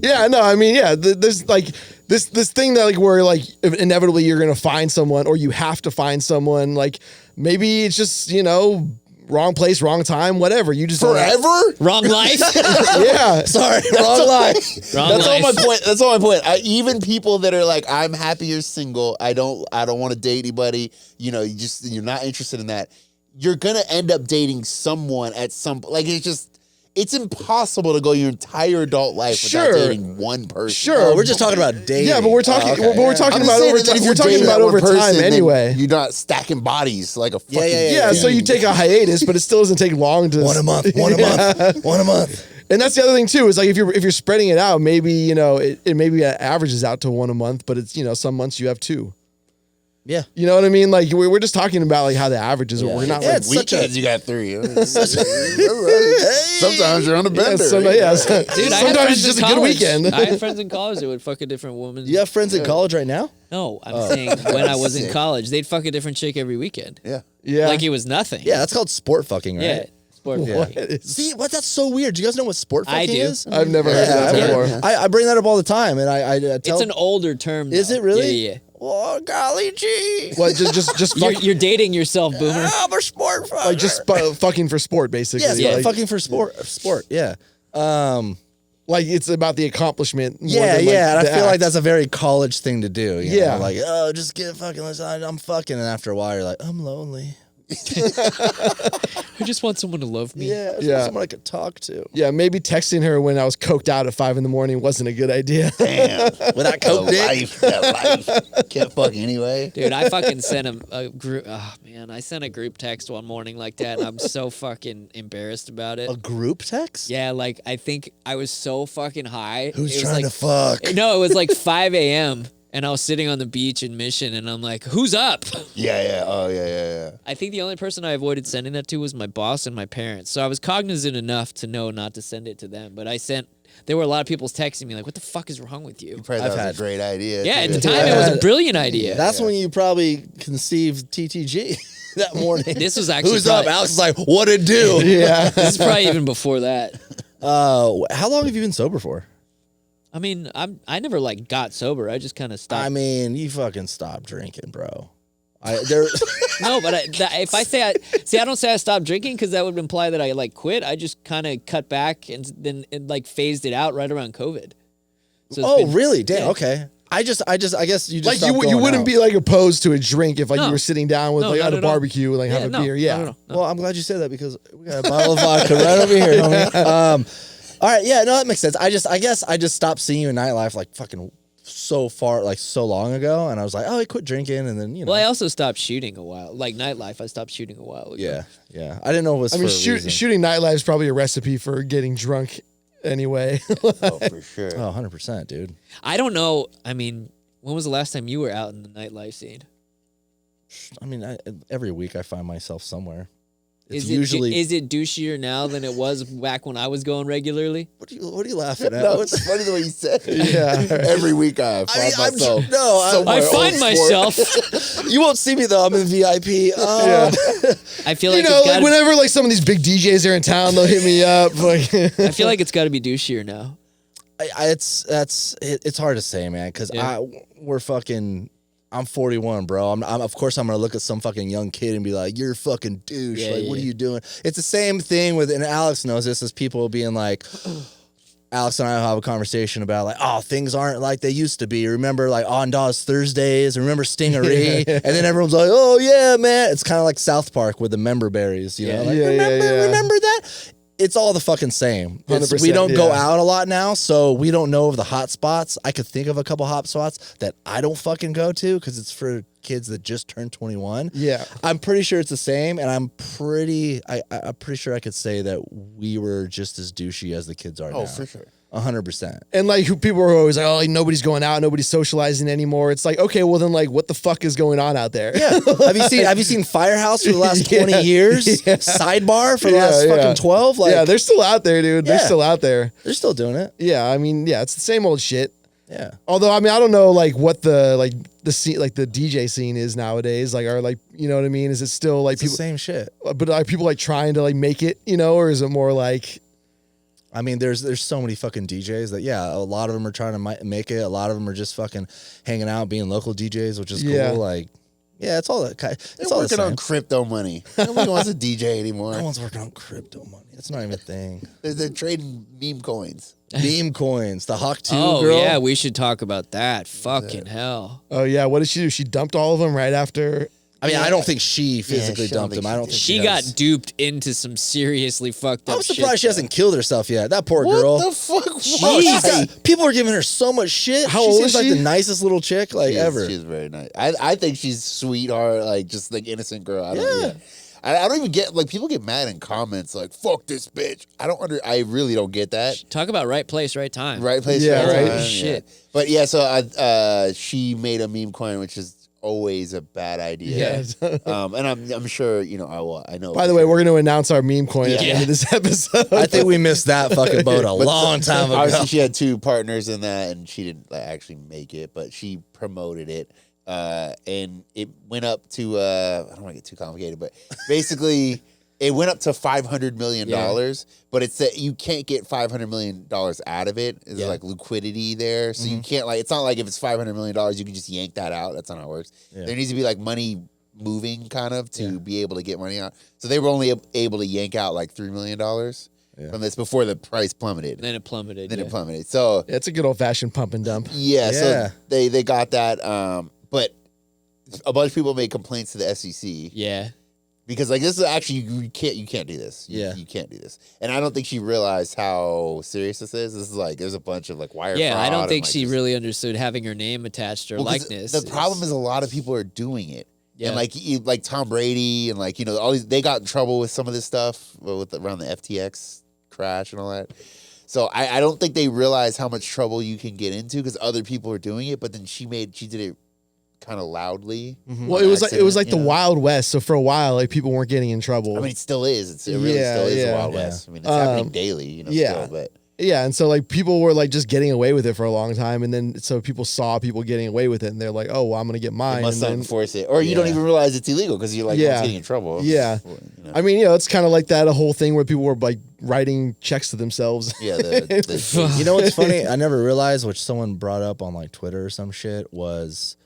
yeah, no, I mean, yeah, there's like this thing that like where like inevitably you're gonna find someone or you have to find someone. Like maybe it's just wrong place, wrong time, whatever. You just don't have- Forever? Wrong life. Yeah, Sorry, wrong life. Wrong That's all life. my point. That's all my point. Even people that are like, I'm happy you're single. I don't want to date anybody. You're not interested in that. You're gonna end up dating someone at some like it's impossible to go your entire adult life without Sure. dating one person. Sure. Oh, we're just talking about dating. yeah, but we're talking, Oh, but we're talking I'm about just saying over that if time. you're We're talking dating about that over one person, time then anyway. You're not stacking bodies like a fucking Yeah, so you take a hiatus, but it still doesn't take long to One a month. One a month. One a month. And that's the other thing too, is like if you're spreading it out, maybe it maybe averages out to one a month, but it's some months you have two. Yeah. You know what I mean? Like we're just talking about like how the averages are. Yeah. We're not Yeah, like it's such a- weekends. You got 3. Sometimes you're on a bender. Dude, I had Dude, sometimes friends it's just in a good college. weekend. I had friends in college that would fuck a different woman. You have friends in college right now? No, I'm saying when I was in college, they'd fuck a different chick every weekend. Yeah. Yeah. Like it was nothing. Yeah, that's called sport fucking, right? Yeah. Sport What fucking. is- See, that's so weird. Do you guys know what sport I fucking do. is? I've never heard Yeah, that yeah. before. I bring that up all the time, and I tell. It's an older term. Is though. it really? Yeah, yeah. Oh, golly gee. What just fuck, You're dating yourself, boomer. I'm a sport fucker. like just fucking for sport basically. yeah, Yeah. Like, fucking for sport. Yeah. Like it's about the accomplishment. More Yeah, than, like, yeah. And I the feel like act. that's a very college thing to do. You Yeah. know? Like, oh, just get fucking, I'm fucking. And after a while, you're like, I'm lonely. I just want someone to love me. Yeah, Yeah. someone I could talk to. Yeah, maybe texting her when I was coked out at 5 a.m. wasn't a good idea. Damn. With that coke dick. That life. Can't fuck anyway. Dude, I fucking sent a group. Oh man, I sent a group text one morning like that, and I'm so fucking embarrassed about it. A group text? Yeah, like I think I was so fucking high. Who's It was trying like, to fuck? No, it was like 5 a.m. and I was sitting on the beach in Mission, and I'm like, "Who's up?" Yeah. Oh, yeah. I think the only person I avoided sending that to was my boss and my parents. So I was cognizant enough to know not to send it to them. But there were a lot of people texting me like, "What the fuck is wrong with you?" Probably I've that was had- a great idea. Yeah, at too. the time it was a brilliant idea. That's when you probably conceived TTG that morning. This was actually Who's up? probably- Alex is like, what it do? Yeah. This is probably even before that. How long have you been sober for? I mean, I never like got sober. I just kind of stopped. I mean, you fucking stopped drinking, bro. No, but if I say I don't say I stopped drinking because that would imply that I like quit. I just kind of cut back and then like phased it out right around COVID. So it's been- really? Damn. yeah. Okay. I guess you just Like stopped you going wouldn't out. be like opposed to a drink if like No. you were sitting down with No, like not at a at all. barbecue and like have a no, beer. Yeah. no. Well, I'm glad you said that because we got a bottle of vodka right over here. Homie. All right. Yeah. No, that makes sense. I guess I just stopped seeing you in Nightlife like fucking so far, like so long ago, and I was like, oh, I quit drinking, and then you know. Well, I also stopped shooting a while. Like Nightlife, I stopped shooting a while ago. Yeah. I didn't know it was. I mean, for a reason. shooting nightlife is probably a recipe for getting drunk anyway. Oh, for sure. Oh, 100%, dude. I don't know. I mean, when was the last time you were out in the nightlife scene? I mean, every week I find myself somewhere. It's Is usually. is it douchier now than it was back when I was going regularly? What are you laughing at? No, it's funny the way you said it. Yeah. Every week I find myself. I somewhere I old find sport. myself. you won't see me though. I'm in VIP. Yeah. I feel You like know, it's like gotta, whenever like some of these big DJs are in town, they'll hit me up. Like, I feel like it's got to be douchier now. It's hard to say, man, because Yeah. I'm 41, bro. I'm of course I'm gonna look at some fucking young kid and be like, "You're a fucking douche. Yeah, like, what are yeah. you doing?" It's the same thing with, and Alex knows this, as people being like, Alex and I will have a conversation about like, oh, things aren't like they used to be. Remember like On Dawes Thursdays? Remember Stingery? And then everyone's like, oh yeah, man. It's kind of like South Park with the member berries, you know? Like, Yeah, yeah. remember that? It's all the fucking same. 100%, We don't go yeah. out a lot now, so we don't know of the hot spots. I could think of a couple hot spots that I don't fucking go to because it's for kids that just turned 21. yeah. I'm pretty sure it's the same, and I'm pretty sure I could say that we were just as douchey as the kids are now. Oh, for sure. 100%. And like people are always like, oh, like, nobody's going out, nobody's socializing anymore. It's like, okay, well then like what the fuck is going on out there? Yeah. Have you seen Firehouse for the last 20 Yeah. years? Yeah. Sidebar for the Yeah, last yeah. fucking 12? Like, yeah, they're still out there, dude. They're Yeah. still out there. they're still doing it. Yeah, I mean, yeah, it's the same old shit. Yeah. Although, I mean, I don't know like what the scene, like the DJ scene is nowadays. Like, are like, you know what I mean? Is it still like It's the people? same shit. But are people like trying to like make it, you know, or is it more like? I mean, there's so many fucking DJs that, yeah, a lot of them are trying to make it. A lot of them are just fucking hanging out, being local DJs, which is Yeah. cool. Like, yeah, it's all that kind. It's They're all the working same. on crypto money. Nobody wants to DJ anymore. No one's working on crypto money. It's not even a thing. They're trading meme coins. Meme coins. The Hawk 2 Oh girl. yeah, we should talk about that. Fucking hell. Oh yeah, what did she do? She dumped all of them right after. I mean, I don't think she physically she don't dumped think him. she I don't did. think She has. got duped into some seriously fucked up I'm shit, surprised she though. hasn't killed herself yet. That poor What girl. the fuck? Oh, she's got, people are giving her so much shit. How she old seems is like she? the nicest little chick like ever. She's very nice. I think she's sweetheart, like just like innocent girl. I don't, Yeah. I don't even get like people get mad in comments like "fuck this bitch." I really don't get that. Talk about right place, right time. Right place, Yeah, right, right. time, Shit. Yeah. But yeah, so she made a meme coin, which is always a bad idea. Yeah. And I'm sure I know. By the way, we're going to announce our meme coin at the Yeah. end of this episode. I think we missed that fucking boat a long time ago. Obviously, she had two partners in that, and she didn't like, actually make it, but she promoted it, and it went up to I don't want to get too complicated, but basically, it went up to $500 million. But it's that you can't get $500 million out of it. There's like liquidity there, so you can't like. It's not like if it's $500 million, you can just yank that out. That's not how it works. Yeah. There needs to be like money moving kind of to be able to get money out. So they were only able to yank out like $3 million. from this before the price plummeted. Then it plummeted. Then it plummeted. So Yeah, it's a good old fashioned pump and dump. yeah, Yeah. so they got that. But a bunch of people made complaints to the SEC. Yeah. Because like this is actually you can't do this. You can't do this. And I don't think she realized how serious this is. This is like there's a bunch of like wire. Yeah, I fraud don't and, think like, she just- really understood having her name attached to her Well, 'cause likeness. The problem is a lot of people are doing it. Yeah. And like Tom Brady and like all these they got in trouble with some of this stuff with around the FTX crash and all that. So I don't think they realize how much trouble you can get into because other people are doing it. But then she did it kind of loudly. Well, it was like the Wild West. So for a while, like people weren't getting in trouble. I mean, it still is. It really still is the Wild West. I mean, it's happening daily. Still, but. Yeah, and so like people were like just getting away with it for a long time, and then so people saw people getting away with it, and they're like, "Oh, well, I'm gonna get mine." They must and not then, enforce it, or you don't even realize it's illegal because you're like getting in trouble. Yeah, I mean, it's kind of like that whole thing where people were like writing checks to themselves. Yeah, You know what's funny? I never realized, which someone brought up on like Twitter or some shit, was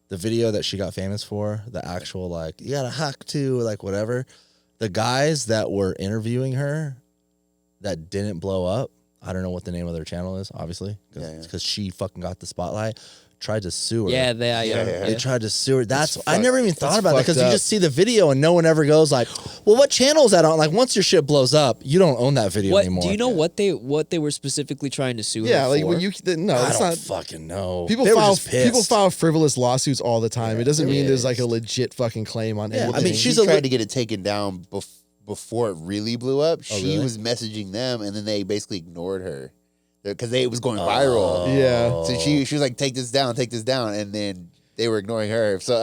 the video that she got famous for. The actual like you got to hack to like whatever. The guys that were interviewing her that didn't blow up. I don't know what the name of their channel is, obviously, because she fucking got the spotlight. Tried to sue her. Yeah, They tried to sue her. I fucked- never even thought that's about that because you fucked just see the video and no one ever goes like, "Well, what channel is that on?" Like once your shit blows up, you don't own that video What anymore. do you know? What they were specifically trying to sue Yeah, her like for? when no, I it's don't not. fucking know. People They were file just pissed. frivolous lawsuits all the time. It doesn't mean there's like a legit fucking claim on anything. I mean, she she's a tried to get it taken down before it really blew up. She really? was messaging them, and then they basically ignored her because it was going viral. Yeah. So she was like, take this down, and then they were ignoring her. So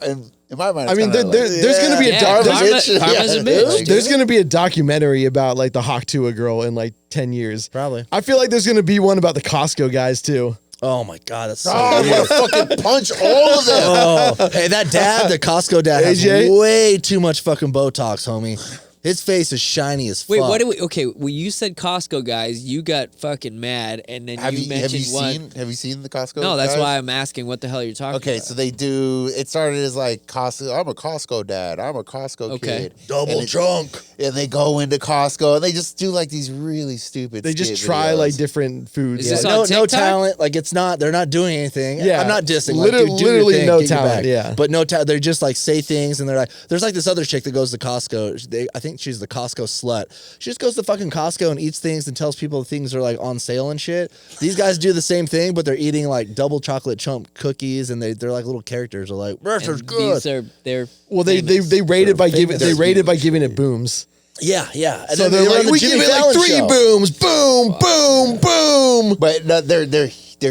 in my mind, I mean, it's kinda there's going to be a karma's a bitch. there's going to be a documentary about like the Hawk Tuah girl in like 10 years. Probably. I feel like there's going to be one about the Costco guys too. Oh my god, that's so I'm weird. gonna fucking punch all of them. Oh, hey, that dad, the Costco dad, has AJ? way too much fucking Botox, homie. His face is shiny as fuck. Wait, what do we? Okay, well, you said Costco guys. You got fucking mad, and then Have you mentioned one. Have you seen the Costco? No, that's guys? why I'm asking. What the hell you're talking Okay, about? so they do. It started as like Costco. I'm a Costco dad. I'm a Costco kid. Double And drunk. And they go into Costco and they just do like these really stupid. They just skit try videos. like different foods. Is this no, on no TikTok? talent. Like it's not. They're not doing anything. Yeah. I'm not dissing. Literally- like, dude, do your literally thing, no get your talent, bag. yeah. But no talent. They're just like say things, and they're like, there's like this other chick that goes to Costco. I think she's the Costco slut. She just goes to fucking Costco and eats things and tells people things are like on sale and shit. These guys do the same thing, but they're eating like double chocolate chump cookies, and they're like little characters. They're like, this is And good. they're Well, they rate it by giving it booms. Yeah. And So then they're they were on like, the we Jimmy give it like Fallon 3 show. booms, boom, boom, boom. But no, they're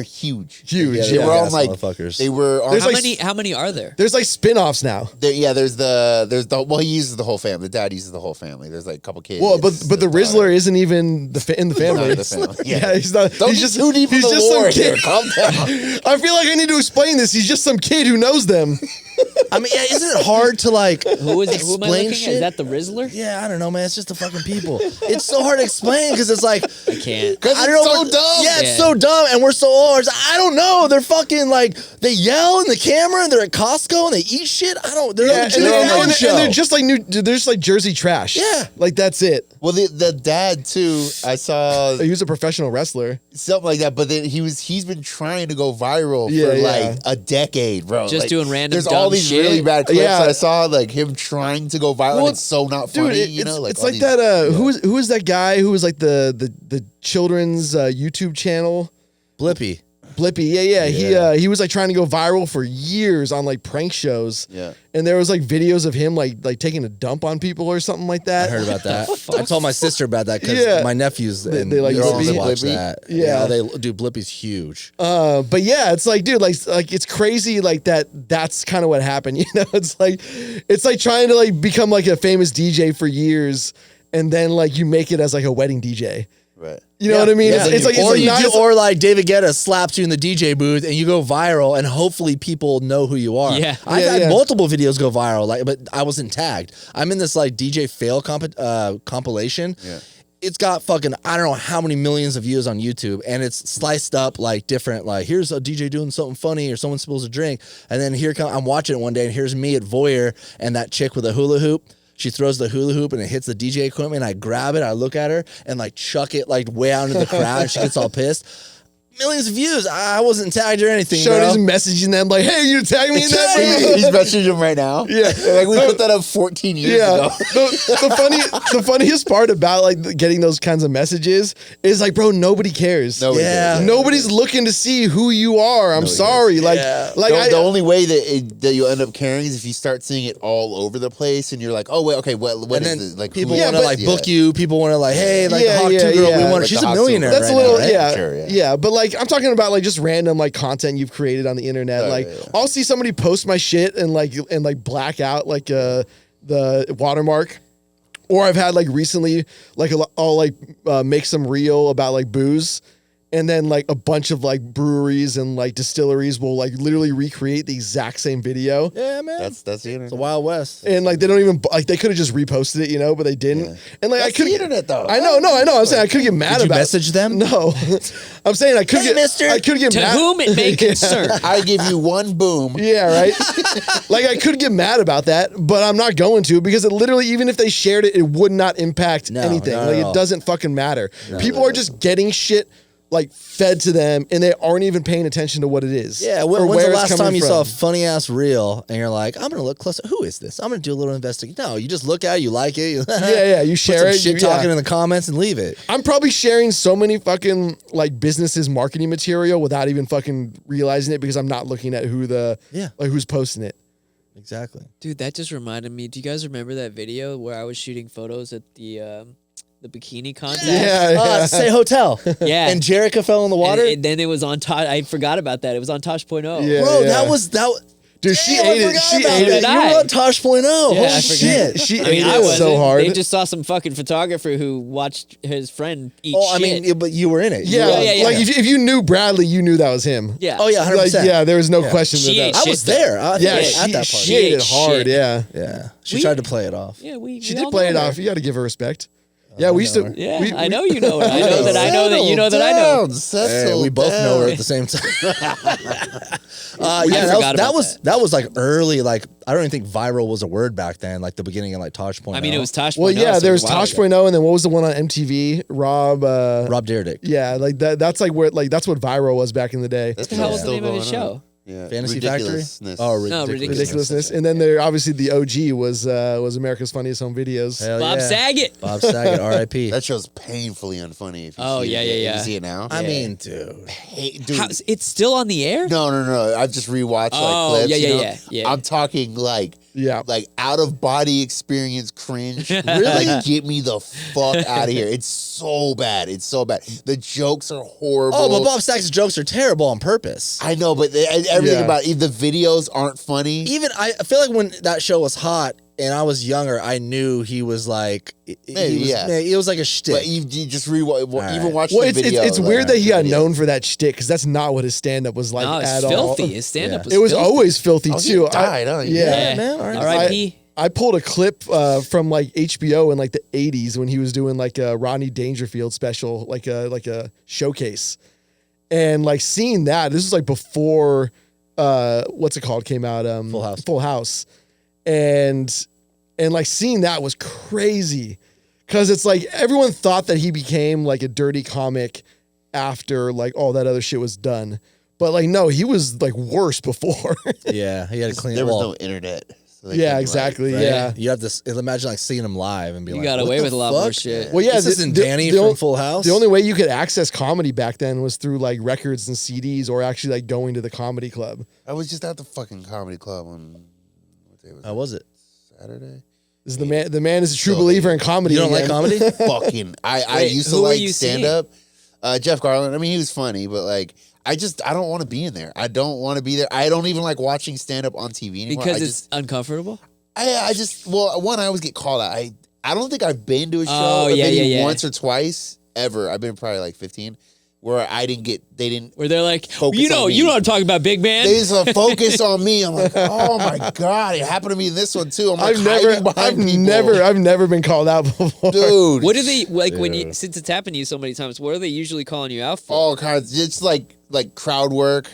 huge. Huge. Yeah, They they're were on gas like motherfuckers. they were on. There's like how many are there? There's like spin-offs now. there's the well he uses the whole family. The dad uses the whole family. There's like a couple kids. Well, but the daughter. Rizzler isn't even in the family. Not the family. Yeah. He's not. Don't he's get just too deep in he's the just lore some here. kid. Calm down. I feel like I need to explain this. He's just some kid who knows them. I mean, yeah, isn't it hard to like Who am I explain looking at? shit? Is that the Rizzler? Yeah, I don't know, man. It's just the fucking people. It's so hard to explain because it's like I can't. Because I don't it's know. so we're- dumb. Yeah, it's Yeah. so dumb, and we're so old. I don't know. They're fucking like they yell in the camera, and they're at Costco, and they eat shit. I don't. They're on the and, Jimmy they're, Fallon and, show. and they're just like they're just like Jersey trash. Yeah. like that's it. Well, the dad too. I saw He was a professional wrestler. something like that. But then he's been trying to go viral Yeah, for yeah. like a decade, bro. Just Like, doing random There's all dumb these shit. really bad clips Yeah. that I saw, like him trying to go viral. Well, and it's so not funny, Dude, you know. Like it's all like these- that. Who was that guy who was like the children's YouTube channel? Blippy. Blippy, yeah. He was like trying to go viral for years on like prank shows. Yeah. And there was like videos of him like taking a dump on people or something like that. I heard about that. I told my sister about that because Yeah. my nephews and they like girls Blippy? watch Blippy? that. Yeah. they do. Blippy's huge. But yeah, it's like, dude, like it's crazy like that. That's kind of what happened. You know, it's like trying to like become like a famous DJ for years, and then like you make it as like a wedding DJ. Right. You know what I mean? Yeah. It's like or you not do, as- or like David Guetta slaps you in the DJ booth and you go viral and hopefully people know who you are. Yeah. I've Yeah, had yeah. multiple videos go viral, like, but I wasn't tagged. I'm in this like DJ fail compilation. Yeah. It's got fucking I don't know how many millions of views on YouTube, and it's sliced up like different. Like here's a DJ doing something funny, or someone spills a drink, and then I'm watching it one day, and here's me at Voyeur and that chick with a hula hoop. She throws the hula hoop and it hits the DJ equipment. I grab it, I look at her and like chuck it like way out into the crowd. And she gets all pissed. Millions of views. I wasn't tagged or anything. Shoney's messaging them like, "Hey, you tag me in that?" He's messaging him right now. Yeah, like we put that up 14 years ago. The funniest part about like getting those kinds of messages is like, bro, nobody cares. Nobody's looking to see who you are. I'm sorry. Like, the only way that you'll end up caring is if you start seeing it all over the place, and you're like, oh wait, okay, what is this? Like people want to like book you. People want to like, hey, like the Hawk 2 girl, we want her. Like She's a millionaire. That's right a little, now, right? yeah. But like, I'm talking about like just random like content you've created on the internet. I'll see somebody post my shit and like black out like the watermark. Or I've had like recently like I'll like make some reel about like booze. And then like a bunch of like breweries and like distilleries will like literally recreate the exact same video. Yeah, man. That's the internet. It's the Wild West. And like they don't even like they could have just reposted it, but they didn't. Yeah. And like That's I could the internet though. I know. I'm saying I could get mad Did you about message them? No. I'm saying I could Hey, get mister. I could get To mad. whom it may concern. I give you one boom. Yeah, right. Like I could get mad about that, but I'm not going to because it literally, even if they shared it, it would not impact anything. not Like at it all. doesn't fucking matter. People are just getting shit like fed to them, and they aren't even paying attention to what it is. Yeah, or when's where the it's last coming time you from. saw a funny ass reel and you're like, I'm gonna look closer. Who is this? I'm gonna do a little investigation. No, you just look at it, you like it. Yeah, you put share some it. shit talking in the comments and leave it. I'm probably sharing so many fucking like businesses marketing material without even fucking realizing it because I'm not looking at who's posting it. Exactly. Dude, that just reminded me. Do you guys remember that video where I was shooting photos at the bikini contest? Yeah. Say hotel. Yeah. And Jerica fell in the water. And then it was on Tosh. I forgot about that. It was on Tosh.0. Yeah. Bro, that was. Dude, she Damn, I ate it. forgot She about ate that. it. did You I? were on Tosh.0. Yeah, Holy I forgot. shit. She I mean, ate I it wasn't. so hard. They just saw some fucking photographer who watched his friend eat Oh, I shit. mean, but you were in it. Yeah, Yeah. like if you knew Bradley, you knew that was him. yeah. Oh yeah, 100%. Like, yeah, there was no question She that. ate I shit, was though. there. I think Yeah, I was at that party. she ate it hard. Shit. Yeah, Yeah, she We- tried to play it off. Yeah, she we did all play it know her. off. You got to give her respect. Yeah, we used to. Yeah, we, I know you know her. I know that I know that you know that I know. Hey, we both know her at the same time. Yeah, forgot that about was like early. Like I don't even think viral was a word back then. Like the beginning of like Tosh.0. I mean, it was Tosh.0. Well, yeah, so there it was a while ago. Tosh.0, and then what was the one on MTV? Rob Dyrdek. Yeah, like that. That's like where like that's what viral was back in the day. What the hell was the name of his show? Yeah. Fantasy Factory. Ridiculousness. Oh, No, Ridiculousness. And then there obviously the OG was America's Funniest Home Videos. Hell Bob yeah. Saget. Bob Saget, R.I.P. That show's painfully unfunny. If you Oh, see yeah, it. yeah, If yeah. You see it now? I mean, dude. Hey, dude. It's still on the air? No. I've just rewatched Oh, like clips. yeah, you yeah, know? yeah. I'm talking like Yeah. out of body experience cringe. Really get me the fuck out of here. It's so bad. It's so bad. The jokes are horrible. Oh, but Bob Saget's jokes are terrible on purpose. I know, but everything Yeah. about it, the videos aren't funny. Even I feel like when that show was hot and I was younger, I knew he was like, it was like a shtick. But you just rewatch, right. even watch Well, the it's video. it's like, weird that he got video. known for that shtick because that's not what his stand up was like No, it's at all. filthy. His stand-up was It was filthy. always filthy Oh, he too. died, huh? Yeah. man, all right. R.I.P. I pulled a clip from like HBO in like the 80s when he was doing like a Rodney Dangerfield special, like a showcase. And like seeing that, this was like before what's it called came out, Full House. And like seeing that was crazy. Cause it's like everyone thought that he became like a dirty comic after like all that other shit was done. But like no, he was like worse before. Yeah, he had a clean There was wall. no internet. So they Yeah, couldn't, exactly. Right? Yeah. You have this. Imagine like seeing him live and be You like, got what away the with a lot more fuck? shit. Well, yeah, This isn't Danny from Full House. The only way you could access comedy back then was through like records and CDs or actually like going to the comedy club. I was just at the fucking comedy club on what day was How was it? Saturday. This is the man is a true So believer in comedy. You don't like again. comedy? Fucking, I Wait, used to who were like you stand up. Jeff Garland. I mean, he was funny, but like, I don't want to be in there. I don't want to be there. I don't even like watching stand up on TV anymore. Because it's uncomfortable? I just one, I always get called out. I don't think I've been to a show Oh, yeah, maybe yeah, yeah. once or twice ever. I've been probably like 15 where they didn't Where they're like, Focus you know on me. I'm talking about, big man. they just focus on me. I'm like, oh my God, it happened to me in this one too. I'm like I've never been called out before. dude. What do they, like when you, since it's happened to you so many times, what are they usually calling you out for? all kinds. It's like crowd work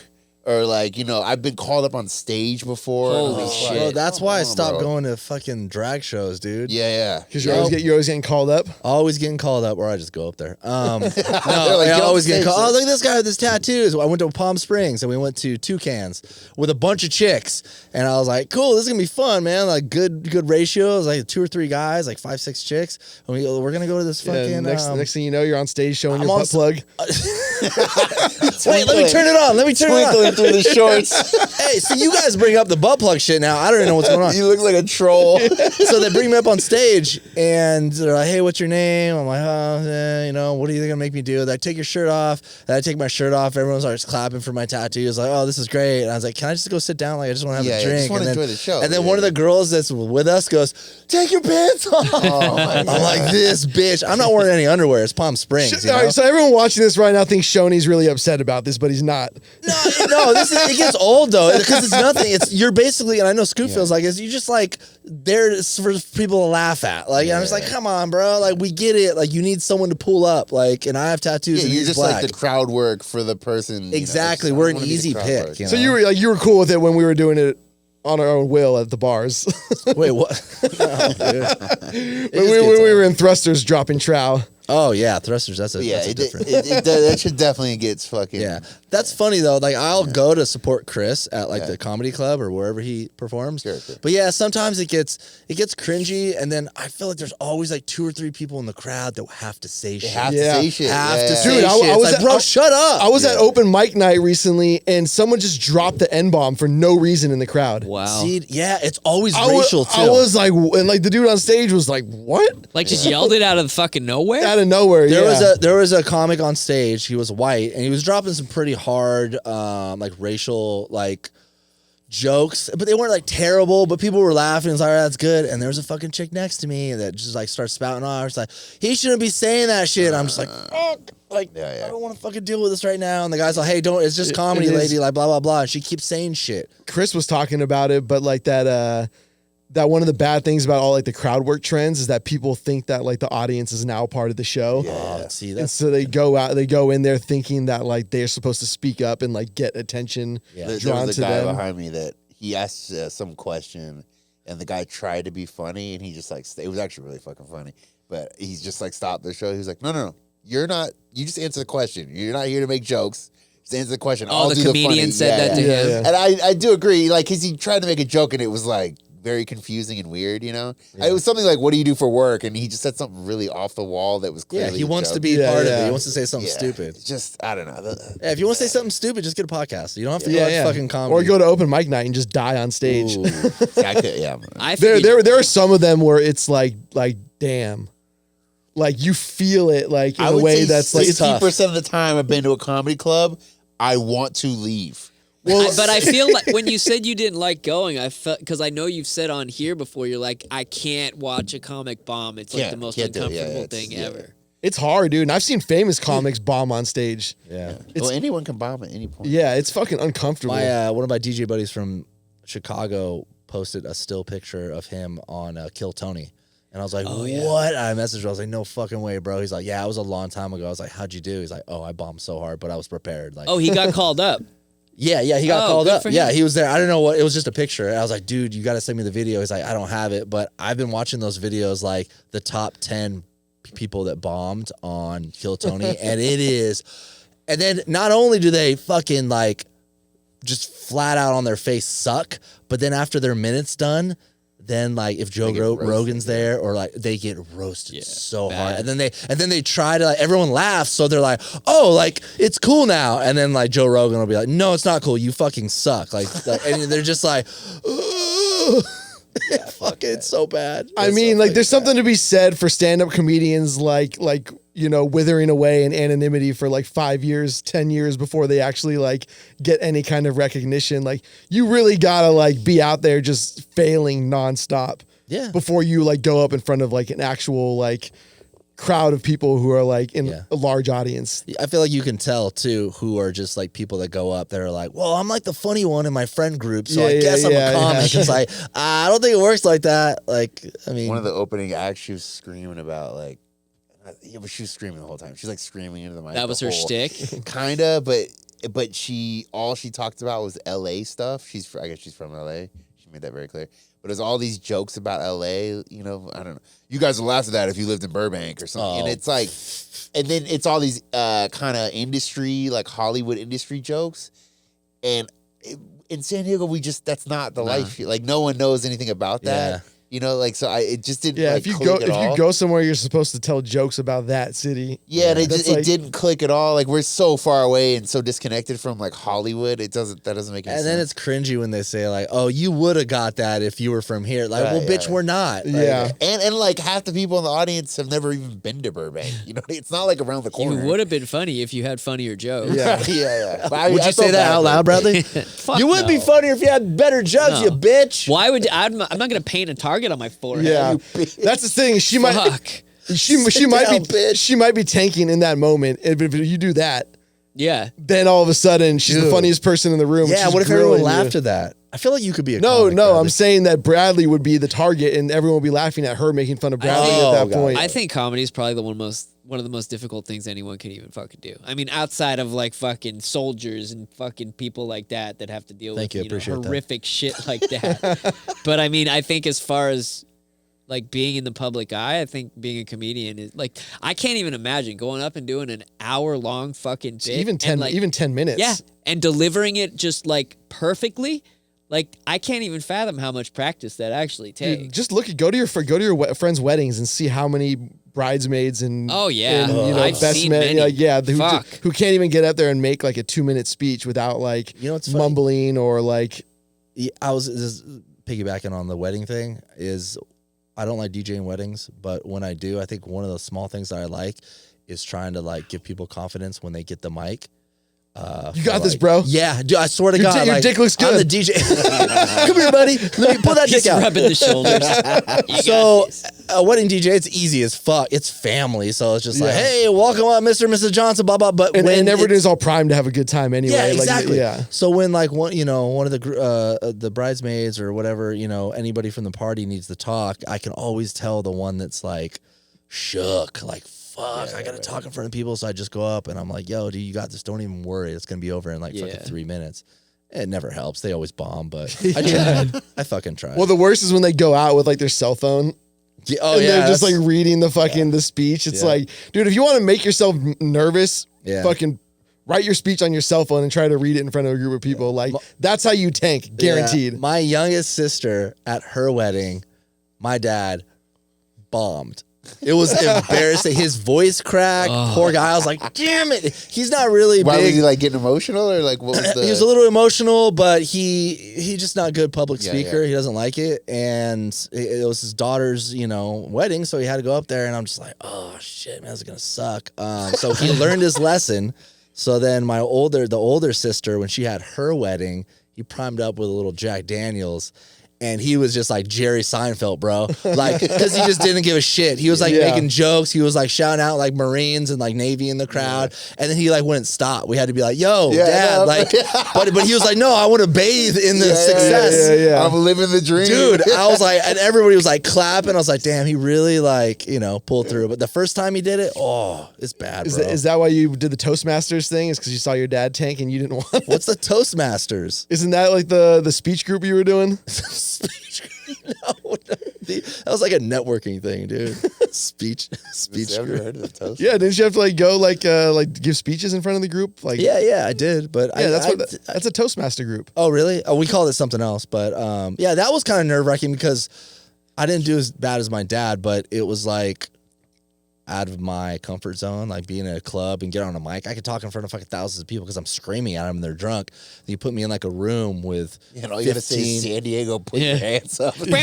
or like, you know, I've been called up on stage before. Holy It's shit. like, Bro, that's come why I on, stopped bro. going to fucking drag shows, dude. Yeah. Because you're always getting called up. Always getting called up, or I just go up there. No, like, I "Get always on get stage, called. Oh, son." look at this guy with his tattoos. I went to Palm Springs and we went to Toucans with a bunch of chicks, and I was like, "Cool, this is gonna be fun, man. Like good ratios, like 2 or 3 guys, like 5, 6 chicks, and we're gonna go to this fucking." Yeah, next thing you know, you're on stage showing I'm your on butt plug. Wait, let me turn it on. Let me turn it on. Twinkling through the shorts. Hey, so you guys bring up the butt plug shit now. I don't even know what's going on. You look like a troll. So they bring me up on stage and they're like, "Hey, what's your name?" I'm like, you know, what are you gonna make me do? They take your shirt off. And I take my shirt off. Everyone starts clapping for my tattoos. Like, "Oh, this is great." And I was like, "Can I just go sit down? Like, I just want to have a Yeah, drink." just wanna and then, enjoy the show. And then Yeah. one of the girls that's with us goes, "Take your pants off." Oh, my I'm like, "This bitch." I'm not wearing any underwear. It's Palm Springs. You All know? right, so everyone watching this right now thinks Schoony's really upset about this, but he's not. No, it gets old though because it's nothing. It's you're basically, and I know Scoop feels like it's you just like there for people to laugh at. Like I'm just like, come on, bro. Like we get it. Like you need someone to pull up. Like, and I have tattoos. Yeah, and you're he's just black. like the crowd work for the person. you know, Exactly. it's- We're I an wanna be the easy crowd pick. work. You know? So you were cool with it when we were doing it on our own will at the bars. Wait, what? No, dude. when we were in thrusters dropping trow. Oh yeah, thrusters. That's a Yeah, different. that should definitely get fucking. Yeah, that's funny though. Like I'll go to support Chris at like the comedy club or wherever he performs. Sure. But yeah, sometimes it gets cringy, and then I feel like there's always like 2 or 3 people in the crowd that have to say They shit. have Yeah. to say shit. Have yeah. to say Dude, I shit. It's was like, at- bro, I- shut up. I was at open mic night recently, and someone just dropped the N-bomb for no reason in the crowd. Wow. See, yeah, it's always I wa- racial too. I was like, and like the dude on stage was like, "What?" Like just yelled it out of the fucking nowhere? Out of nowhere. There was a comic on stage. He was white, and he was dropping some pretty hard, like racial, like jokes, but they weren't like terrible. But people were laughing. It's like, all right, that's good. And there was a fucking chick next to me that just like starts spouting off. It's like he shouldn't be saying that shit. I'm just like, fuck. Like Yeah. I don't want to fucking deal with this right now. And the guy's like, hey, don't. It's just comedy, it is. lady. Like blah blah blah. And she keeps saying shit. Chris was talking about it, but like that one of the bad things about all like the crowd work trends is that people think that like the audience is now part of the show. Oh, see, And that's so they go in there thinking that like they're supposed to speak up and like get attention There drawn was to a guy them. behind me that he asked some question, and the guy tried to be funny, and he just like it was actually really fucking funny, but he's just like stopped the show. He was like, no, you're not. You just answer the question. You're not here to make jokes. Just answer the question. Oh, I'll the do comedian funny. said that to Yeah, him. yeah. And I do agree, like, because he tried to make a joke and it was like very confusing and weird, you know? It was something like, what do you do for work? And he just said something really off the wall that was yeah. clearly He a wants to joke. be Yeah, part of yeah. it. He wants to say something Yeah. stupid. It's just, I don't know. Yeah, if you want to say something stupid, just get a podcast. You don't have to go to fucking comedy. Or go to open mic night and just die on stage. Ooh. See, I could, yeah. I There, figured, there are some of them where it's like damn, like you feel it like in I a would way say that's like 60% of the time I've been to a comedy club, I want to leave. but I feel like when you said you didn't like going, I felt because I know you've said on here before, you're like, I can't watch a comic bomb. It's like the most Can't do it. Yeah, uncomfortable it's- thing yeah. ever. it's hard, dude. And I've seen famous comics bomb on stage. yeah. Well, anyone can bomb at any point. Yeah, it's fucking uncomfortable. My one of my DJ buddies from Chicago posted a still picture of him on Kill Tony, and I was like, "What?" I messaged him. I was like, "No fucking way, bro." He's like, "Yeah, it was a long time ago." I was like, "How'd you do?" He's like, "Oh, I bombed so hard, but I was prepared." Like, Oh, he got called up. yeah, he got Oh, called good up. for Yeah, him. he was there. I don't know what. It was just a picture. And I was like, "Dude, you got to send me the video." He's like, "I don't have it," but I've been watching those videos, like the top 10 people that bombed on Kill Tony, and it is. And then not only do they fucking like just flat out on their face suck, but then after their minute's done, then like if Joe get roasted, Rogan's there, or like they get roasted so hard, bad. and then they try to like everyone laughs, so they're like, oh, like it's cool now, and then like Joe Rogan will be like, no, it's not cool, you fucking suck, like and they're just like, fuck it, it's so bad. I It's mean, so like, there's something to be said for stand-up comedians, like you know, withering away in anonymity for like 5 years, 10 years before they actually like get any kind of recognition. Like, you really gotta like be out there just failing nonstop, Yeah. before you like go up in front of like an actual like crowd of people who are like in Yeah. a large audience. I feel like you can tell too who are just like people that go up that are like, well, I'm like the funny one in my friend group, so I Yeah, guess I'm yeah, a comic. yeah. It's like, I don't think it works like that. Like, I mean, One of the opening acts, she was screaming about like, yeah, but she was screaming the whole time. She's like screaming into the mic. That was the her whole- shtick. Kinda, but but all she talked about was LA stuff. I guess she's from LA. She made that very clear. But there's all these jokes about LA, you know, I don't know. You guys will laugh at that if you lived in Burbank or something. And it's like, and then it's all these kind of industry, like Hollywood industry jokes. And in San Diego, that's not the life. Like, no one knows anything about that. Yeah. You know, like, so it just didn't. Yeah, like, if you go somewhere, you're supposed to tell jokes about that city. Yeah, and it didn't click at all. Like, we're so far away and so disconnected from like Hollywood. That doesn't make any sense. And then it's cringy when they say like, "Oh, you would have got that if you were from here." Like, well, bitch, we're not. Like, yeah, and like half the people in the audience have never even been to Burbank. You know, it's not like around the corner. You would have been funny if you had funnier jokes. Yeah, yeah. Would you say that out loud, Bradley? You would be funnier if you had better jokes, you bitch. Why would I'm not going to paint a target on my forehead? Yeah. That's the thing. She might be tanking in that moment. If you do that, then all of a sudden she's the funniest person in the room. Yeah, what if everyone laughed at that? I feel like you could be a comic, I'm saying that Bradley would be the target and everyone would be laughing at her making fun of Bradley at that point. I think comedy is probably one of the most difficult things anyone can even fucking do. I mean, outside of like fucking soldiers and fucking people like that have to deal with horrific shit like that. But I mean, I think as far as like being in the public eye, I think being a comedian is like, I can't even imagine going up and doing an hour-long fucking bit. Even 10 minutes. Yeah, and delivering it just like perfectly. Like, I can't even fathom how much practice that actually takes. Dude, just go to your friends' weddings and see how many bridesmaids and I've best seen men, many. Who can't even get up there and make like a 2-minute speech without like mumbling or like. Yeah, I was just piggybacking on the wedding thing is. I don't like DJing weddings, but when I do, I think one of the small things that I like is trying to like give people confidence when they get the mic. You got this, bro. Yeah, dude, I swear to God, your dick looks good. I'm the DJ. Come here, buddy. Let me pull that dick out. Rubbing the shoulders. So, a wedding DJ, it's easy as fuck. It's family, so it's just like, hey, welcome up, Mr. and Mrs. Johnson, blah blah. But and everyone is all primed to have a good time anyway. Yeah, exactly. Like, So when like one of the bridesmaids or whatever, anybody from the party needs to talk, I can always tell the one that's like shook, like. Fuck, I gotta talk in front of people, so I just go up and I'm like, yo, dude, you got this, don't even worry, it's gonna be over in like fucking 3 minutes. It never helps, they always bomb, but I tried. I fucking tried. Well, the worst is when they go out with like their cell phone. They're just like reading the fucking the speech. It's like, dude, if you want to make yourself nervous, fucking write your speech on your cell phone and try to read it in front of a group of people. Like, that's how you tank, guaranteed. My youngest sister, at her wedding, my dad bombed. It was embarrassing. His voice cracked. Poor guy. I was like, damn it. He's not really Why big. was he like getting emotional or like what was the... He was a little emotional, but he's just not a good public speaker. He doesn't like it. And it was his daughter's, wedding, so he had to go up there and I'm just like, oh shit, man, this is gonna suck. So he learned his lesson. So then the older sister, when she had her wedding, he primed up with a little Jack Daniels. And he was just like Jerry Seinfeld, bro. Like, because he just didn't give a shit. He was like making jokes. He was like shouting out like Marines and like Navy in the crowd. And then he like wouldn't stop. We had to be like, yo, Dad. Like, but he was like, no, I want to bathe in the success. I'm living the dream. Dude, I was like, and everybody was like clapping. I was like, damn, he really like, pulled through. But the first time he did it, it's bad, bro. Is that why you did the Toastmasters thing? Is because you saw your dad tank and you didn't want it? What's the Toastmasters? Isn't that like the speech group you were doing? No, that was like a networking thing, dude. Speech. I've never heard of the toast. Yeah, didn't you have to like go like give speeches in front of the group? Like, yeah, I did. But that's a Toastmaster group. Oh, really? Oh, we called it something else. But that was kind of nerve wracking because I didn't do as bad as my dad, but it was like out of my comfort zone, like being in a club and get on a mic. I could talk in front of fucking thousands of people because I'm screaming at them and they're drunk. Then you put me in like a room with all you gotta say is San Diego, put your hands up. It's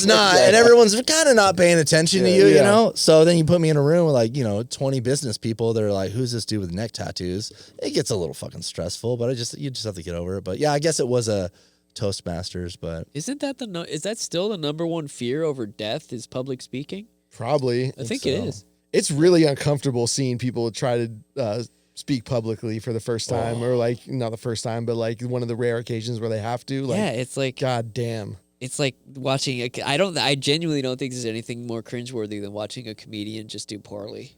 not. And everyone's kind of not paying attention to you, So then you put me in a room with like, 20 business people. They're like, who's this dude with neck tattoos? It gets a little fucking stressful, but you just have to get over it. But yeah, I guess it was a Toastmasters, but isn't that is that still the number one fear over death is public speaking? Probably. I think it is. It's really uncomfortable seeing people try to speak publicly for the first time or like not the first time, but like one of the rare occasions where they have to. Like, it's like, God damn. It's like watching I genuinely don't think there's anything more cringeworthy than watching a comedian just do poorly.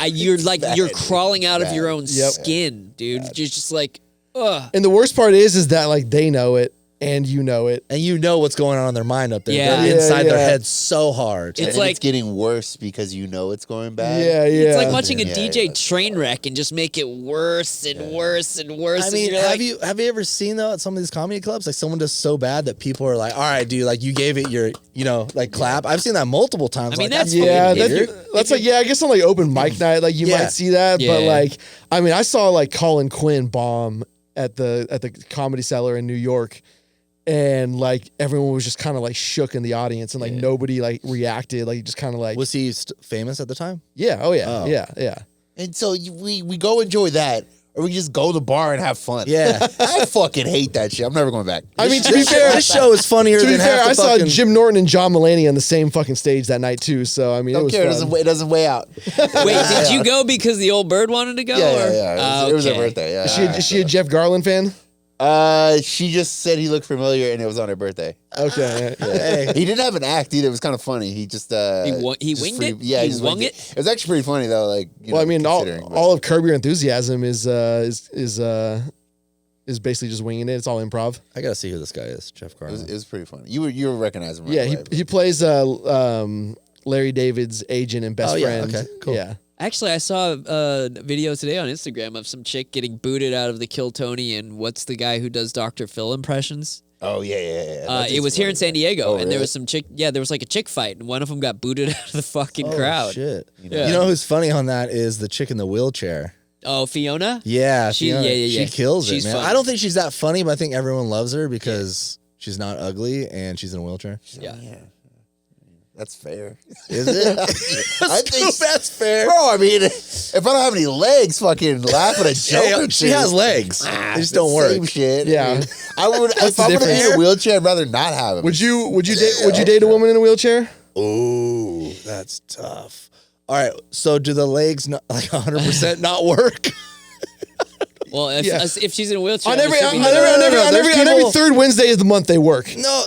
You're crawling out of your own skin, dude. You're just like, ugh. And the worst part is that like they know it and you know it. And you know what's going on in their mind up there. Yeah. They're inside their Yeah. head so hard. It's And like it's getting worse because you know it's going bad. Yeah, yeah. it's like watching a Yeah, DJ yeah. train wreck and just make it worse and worse and worse. I and mean, you're have like, you ever seen though at some of these comedy clubs, like someone does so bad that people are like, all right, dude, like you gave it your, like clap. I've seen that multiple times. I mean, like, that's Yeah, fucking weird. that's like I guess on like open mic night, like you Yeah. might see that, Yeah. but like I mean, I saw like Colin Quinn bomb at the Comedy Cellar in New York, and like everyone was just kind of like shook in the audience, and like nobody like reacted, like just kind of like Was he famous at the time? oh yeah, Oh. yeah. And so we go enjoy that, or we just go to the bar and have fun. Yeah. I fucking hate that shit. I'm never going back. I mean, to be fair, This show is funnier to be than fair, half the I saw fucking... Jim Norton and John Mulaney on the same fucking stage that night too. So I mean, it Don't was care. fun. It doesn't weigh out. wait, did you go because the old bird wanted to go? Yeah. It was her Okay. birthday. Yeah. Is she a Jeff Garland fan? She just said he looked familiar, and it was on her birthday. Okay. Hey. He didn't have an act either. It was kind of funny. He just He just winged it? Yeah, He just wung winged it? It was actually pretty funny though. Like, Well, I mean, considering, but- all of Curb Your Enthusiasm is basically just winging it. It's all improv. I gotta see who this guy is, Jeff Garland. It was pretty funny. You would recognize him. Right Yeah, away. he plays Larry David's agent and best Oh, yeah, friend. okay, cool. Yeah. Actually, I saw a video today on Instagram of some chick getting booted out of the Kill Tony and what's the guy who does Dr. Phil impressions? Oh yeah. It was here in San Diego, Oh, and there really? was some chick. Yeah, there was like a chick fight, and one of them got booted out of the fucking Oh, crowd. shit. Yeah. You know who's funny on that is the chick in the wheelchair. Oh, Fiona. Yeah, She- Fiona. yeah. She kills She's it, man. funny. I don't think she's that funny, but I think everyone loves her because she's not ugly and she's in a wheelchair. Yeah. That's fair. Is it? I think that's fair. Bro, I mean, if I don't have any legs, fucking laugh at a joke. Hey, or she two. has legs. They just don't Same work. shit. Yeah. I mean, I would. If the I'm gonna be in difference? a wheelchair, I'd rather not have it. Would you date a woman in a wheelchair? Ooh, that's tough. All right, so do the legs not, like 100% not work? Well, if, Yeah. if she's in a wheelchair, On every it should be- No, there's on every people- third Wednesday of the month they work. No.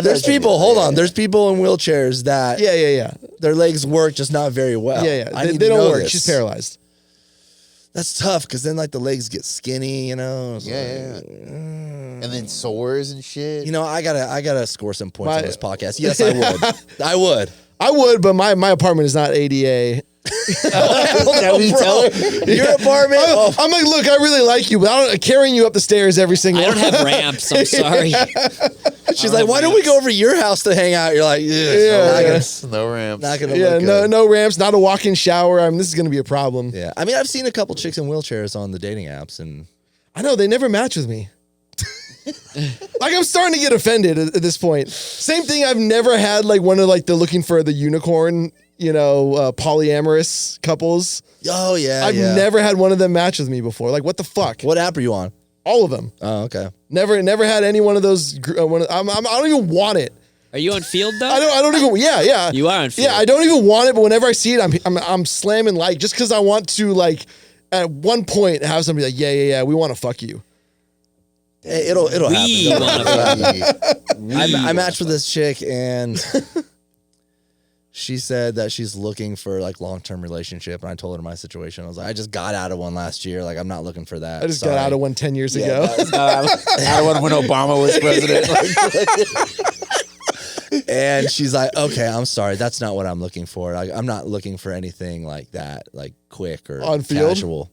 There's people, hold on. There's people in wheelchairs that Yeah. their legs work just not very well. Yeah. I They need to don't know work. this. She's paralyzed. That's tough because then like the legs get skinny, you know? It's Yeah. like, And then sores and shit. You know, I gotta score some points My- on this podcast. Yes, I would. I would. I would, but my apartment is not ADA. Your apartment? Oh, I'm like, look, I really like you, but carrying you up the stairs every single. I don't have ramps. I'm sorry. she's like, why don't we go over to your house to hang out? You're like, Yeah. not gonna, No ramps. not gonna Yeah, look no, good. no ramps, not a walk-in shower. I mean, this is going to be a problem. Yeah, I mean, I've seen a couple chicks in wheelchairs on the dating apps, and I know they never match with me. Like I'm starting to get offended at this point. Same thing. I've never had like one of like the looking for the unicorn, polyamorous couples. oh yeah, I've yeah. never had one of them match with me before. Like what the fuck? What app are you on? All of them. Oh, okay. Never had any one of those. I don't even want it. Are you on field though? I don't even. Yeah. You are on field. Yeah, I don't even want it. But whenever I see it, I'm slamming like just because I want to like at one point have somebody like yeah, we want to fuck you. Hey, it'll We happen. want to. I matched with this chick and she said that she's looking for like long-term relationship, and I told her my situation. I was like, I just got out of one last year. Like, I'm not looking for that. I just got out of one 10 years ago. I want when Obama was president. And she's like, okay, I'm sorry. That's not what I'm looking for. I'm not looking for anything like that, like quick or On field? casual.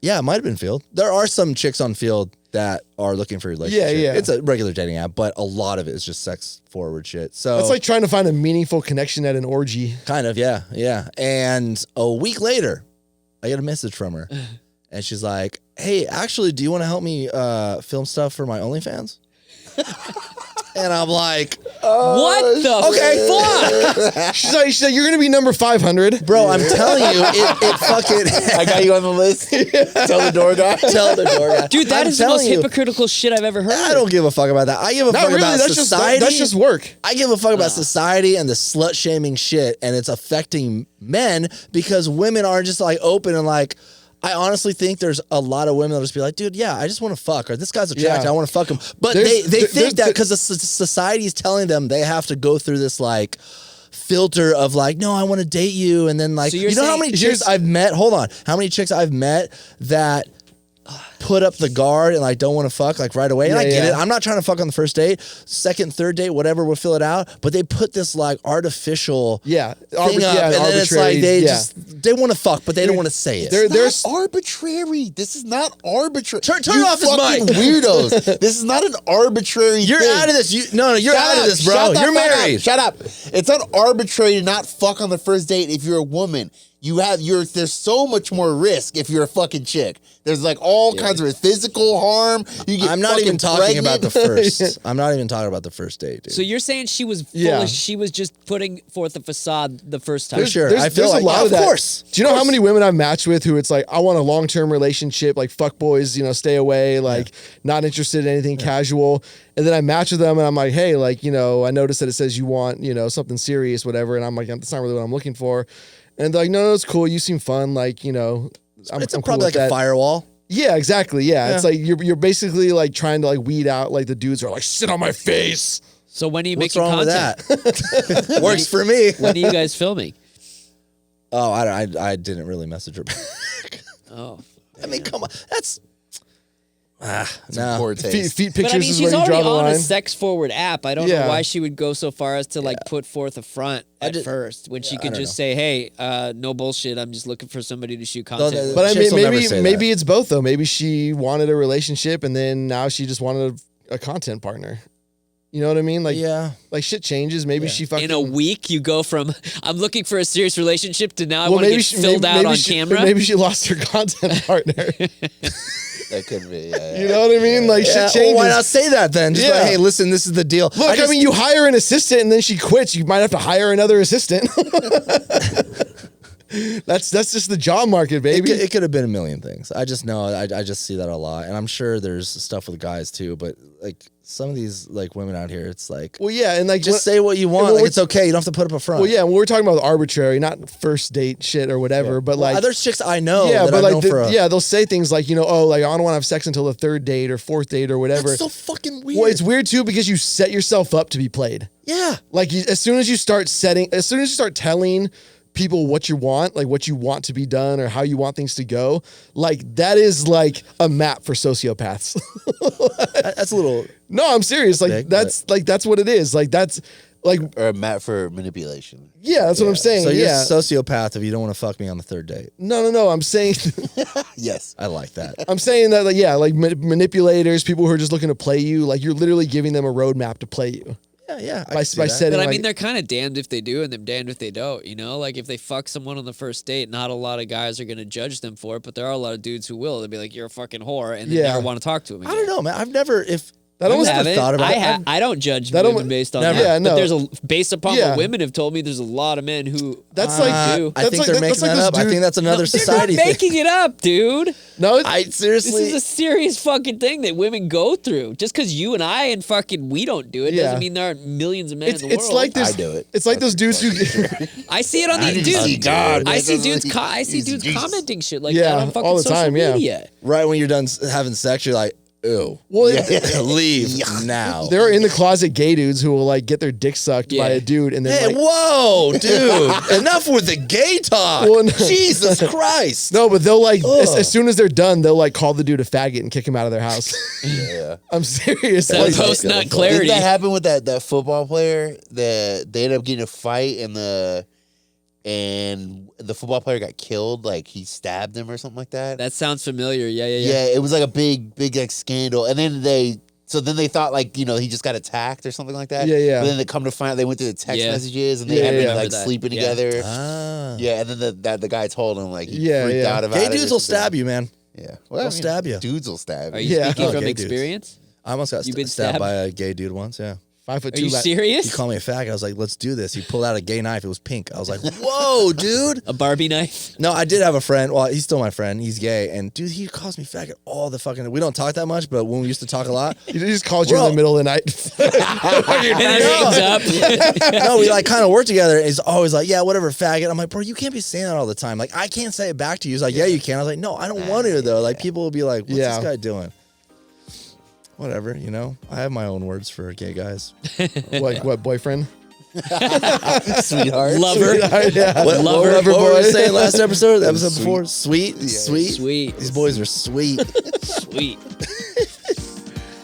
Yeah, it might have been field. There are some chicks on field that are looking for a relationship. Yeah. It's a regular dating app, but a lot of it is just sex forward shit. So That's like trying to find a meaningful connection at an orgy. kind of, yeah. And a week later, I get a message from her. And she's like, hey, actually, do you want to help me film stuff for my OnlyFans? And I'm like, What the okay. fuck? She's like, you're gonna be number 500, bro, I'm telling you, it fucking... I got you on the list. Tell the door guy. Tell the door guy. Dude, that I'm is the most telling you, hypocritical shit I've ever heard. I don't give a fuck about that. I give a Not fuck really. about That's society. that's just work. I give a fuck about society and the slut shaming shit, and it's affecting men because women are just like open and like, I honestly think there's a lot of women that'll just be like, dude, yeah, I just want to fuck, or this guy's attractive, I want to fuck him. But they think that because the society is telling them they have to go through this like filter of like, no, I want to date you, and then like, So you know how many chicks I've met? Hold on, how many chicks I've met that put up the guard and like don't want to fuck like right away. And I get it. I'm not trying to fuck on the first date, second, third date, whatever. We'll fill it out. But they put this like artificial thing up, and then it's like they want to fuck, but they don't want to say it. There's arbitrary. This is not arbitrary. Turn off his mic. Weirdos. This is not an arbitrary. You're thing. out of this. You're out of this, bro. You're married. Shut up. It's not arbitrary to not fuck on the first date if you're a woman. There's so much more risk if you're a fucking chick. There's like all kinds of physical harm. I'm not even talking about the first. I'm not even talking about the first date, dude. So you're saying she was foolish? She was just putting forth a facade the first time. For sure. I feel there's like a lot of that. Of course. Do you know how many women I've matched with who it's like, I want a long-term relationship, like fuck boys, stay away, like not interested in anything casual. And then I match with them and I'm like, hey, like, I noticed that it says you want, something serious, whatever. And I'm like, that's not really what I'm looking for. And they're like, no, it's cool. You seem fun. Like, I'm probably cool like with a firewall. Yeah, exactly. Yeah. It's like you're basically like trying to like weed out like the dudes who are like, sit on my face. So when are you What's making wrong content? with that? Works for me. When are you guys filming? Oh, I didn't really message her back. Oh, I mean, come on. That's Poor taste. Feet pictures but I mean, is she's where you draw already the on line. a sex-forward app. I don't know why she would go so far as to like put forth a front at first when she could just say, "Hey, no bullshit. I'm just looking for somebody to shoot content." with." But I Chicks will mean, never say maybe that. it's both though. Maybe she wanted a relationship and then now she just wanted a content partner. You know what I mean? Like, like shit changes. Maybe she fucking in a week, you go from I'm looking for a serious relationship to now I want to get filled out on camera. Maybe she lost her content partner. That could be. You know what I mean? Like shit changes. Well, why not say that then? Just like, hey, listen, this is the deal. Look, I mean, you hire an assistant and then she quits. You might have to hire another assistant. That's just the job market, baby. It could have been a million things. I just know. I just see that a lot, and I'm sure there's stuff with guys too. But like some of these like women out here, it's like, well, yeah, and like just say what you want. Like, it's okay. You don't have to put up a front. Well, yeah, we're talking about arbitrary, not first date shit or whatever. But like, there's chicks I know. Yeah, that but I like, know they'll say things like, oh, like I don't want to have sex until the third date or fourth date or whatever. That's so fucking weird. Well, it's weird too because you set yourself up to be played. Yeah, like as soon as you start telling people what you want, like what you want to be done or how you want things to go, like that is like a map for sociopaths. that's a little. No, I'm serious. Like big, that's what it is. Like that's like or a map for manipulation. Yeah, that's what I'm saying. So you're a sociopath if you don't want to fuck me on the third date. No. I'm saying yes. I like that. I'm saying that like manipulators, people who are just looking to play you, like you're literally giving them a roadmap to play you. Yeah. By setting. But I like, mean, they're kind of damned if they do and they're damned if they don't. Like if they fuck someone on the first date, not a lot of guys are going to judge them for it, but there are a lot of dudes who will. They'll be like, "You're a fucking whore," and they never want to talk to them again. I don't know, man. I've never that almost thought about it. I don't judge women based on that. Yeah, no. But there's based upon what women have told me, there's a lot of men who that's like do. I think they're making that up. I think that's another society they're not thing. making it up, dude. No, I seriously. This is a serious fucking thing that women go through. Just because you and I and fucking we don't do it doesn't mean there aren't millions of men in the world. It's like this. I do it. It's like those dudes who. I see it on the dudes. I see dudes commenting shit like that on fucking all the social time, media. Right when you're done having sex, you're like, ew. Well, leave now. There are in the closet gay dudes who will like get their dick sucked by a dude and then Hey, whoa, dude. Enough with the gay talk. Well, no. Jesus Christ. No, but they'll like as soon as they're done, they'll like call the dude a faggot and kick him out of their house. Yeah. I'm serious. That Like, post nut clarity. Didn't that happen with that football player that they ended up getting a fight and the football player got killed? Like he stabbed him or something like that. That sounds familiar. Yeah. Yeah, it was like a big like scandal. And then they thought like, he just got attacked or something like that. Yeah. But then they come to find out they went through the text messages and they had been like sleeping together. Ah. Yeah, and then the guy told him like he freaked out about it. Gay dudes will stab you, man. Yeah. They'll stab you. Dudes will stab Are you. you speaking from gay experience? I almost got You've been stabbed stabbed? by a gay dude once, yeah. 5'2". Are you serious? He called me a fag. I was like, let's do this. He pulled out a gay knife. It was pink. I was like, whoa, dude. A Barbie knife? No, I did have a friend. Well, he's still my friend. He's gay. And dude, he calls me faggot all the fucking... We don't talk that much, but when we used to talk a lot... He just called you in the middle of the night. and then hangs up. No, we like kind of work together. And he's always like, yeah, whatever, faggot. I'm like, bro, you can't be saying that all the time. Like, I can't say it back to you. He's like, yeah, you can. I was like, no, I don't want to though. Like, people will be like, what's this guy doing? Whatever, you know. I have my own words for gay guys. What boyfriend? Sweetheart. Lover. Yeah. What were we saying last episode? The episode Sweet. before? Sweet. Yeah. Sweet. Sweet. These boys are sweet. Sweet.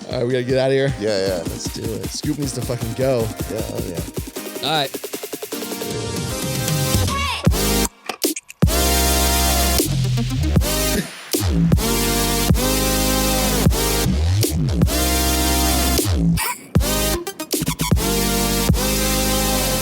All right, we gotta get out of here. Yeah. Let's do it. Scoop needs to fucking go. Yeah. Oh, yeah. All right.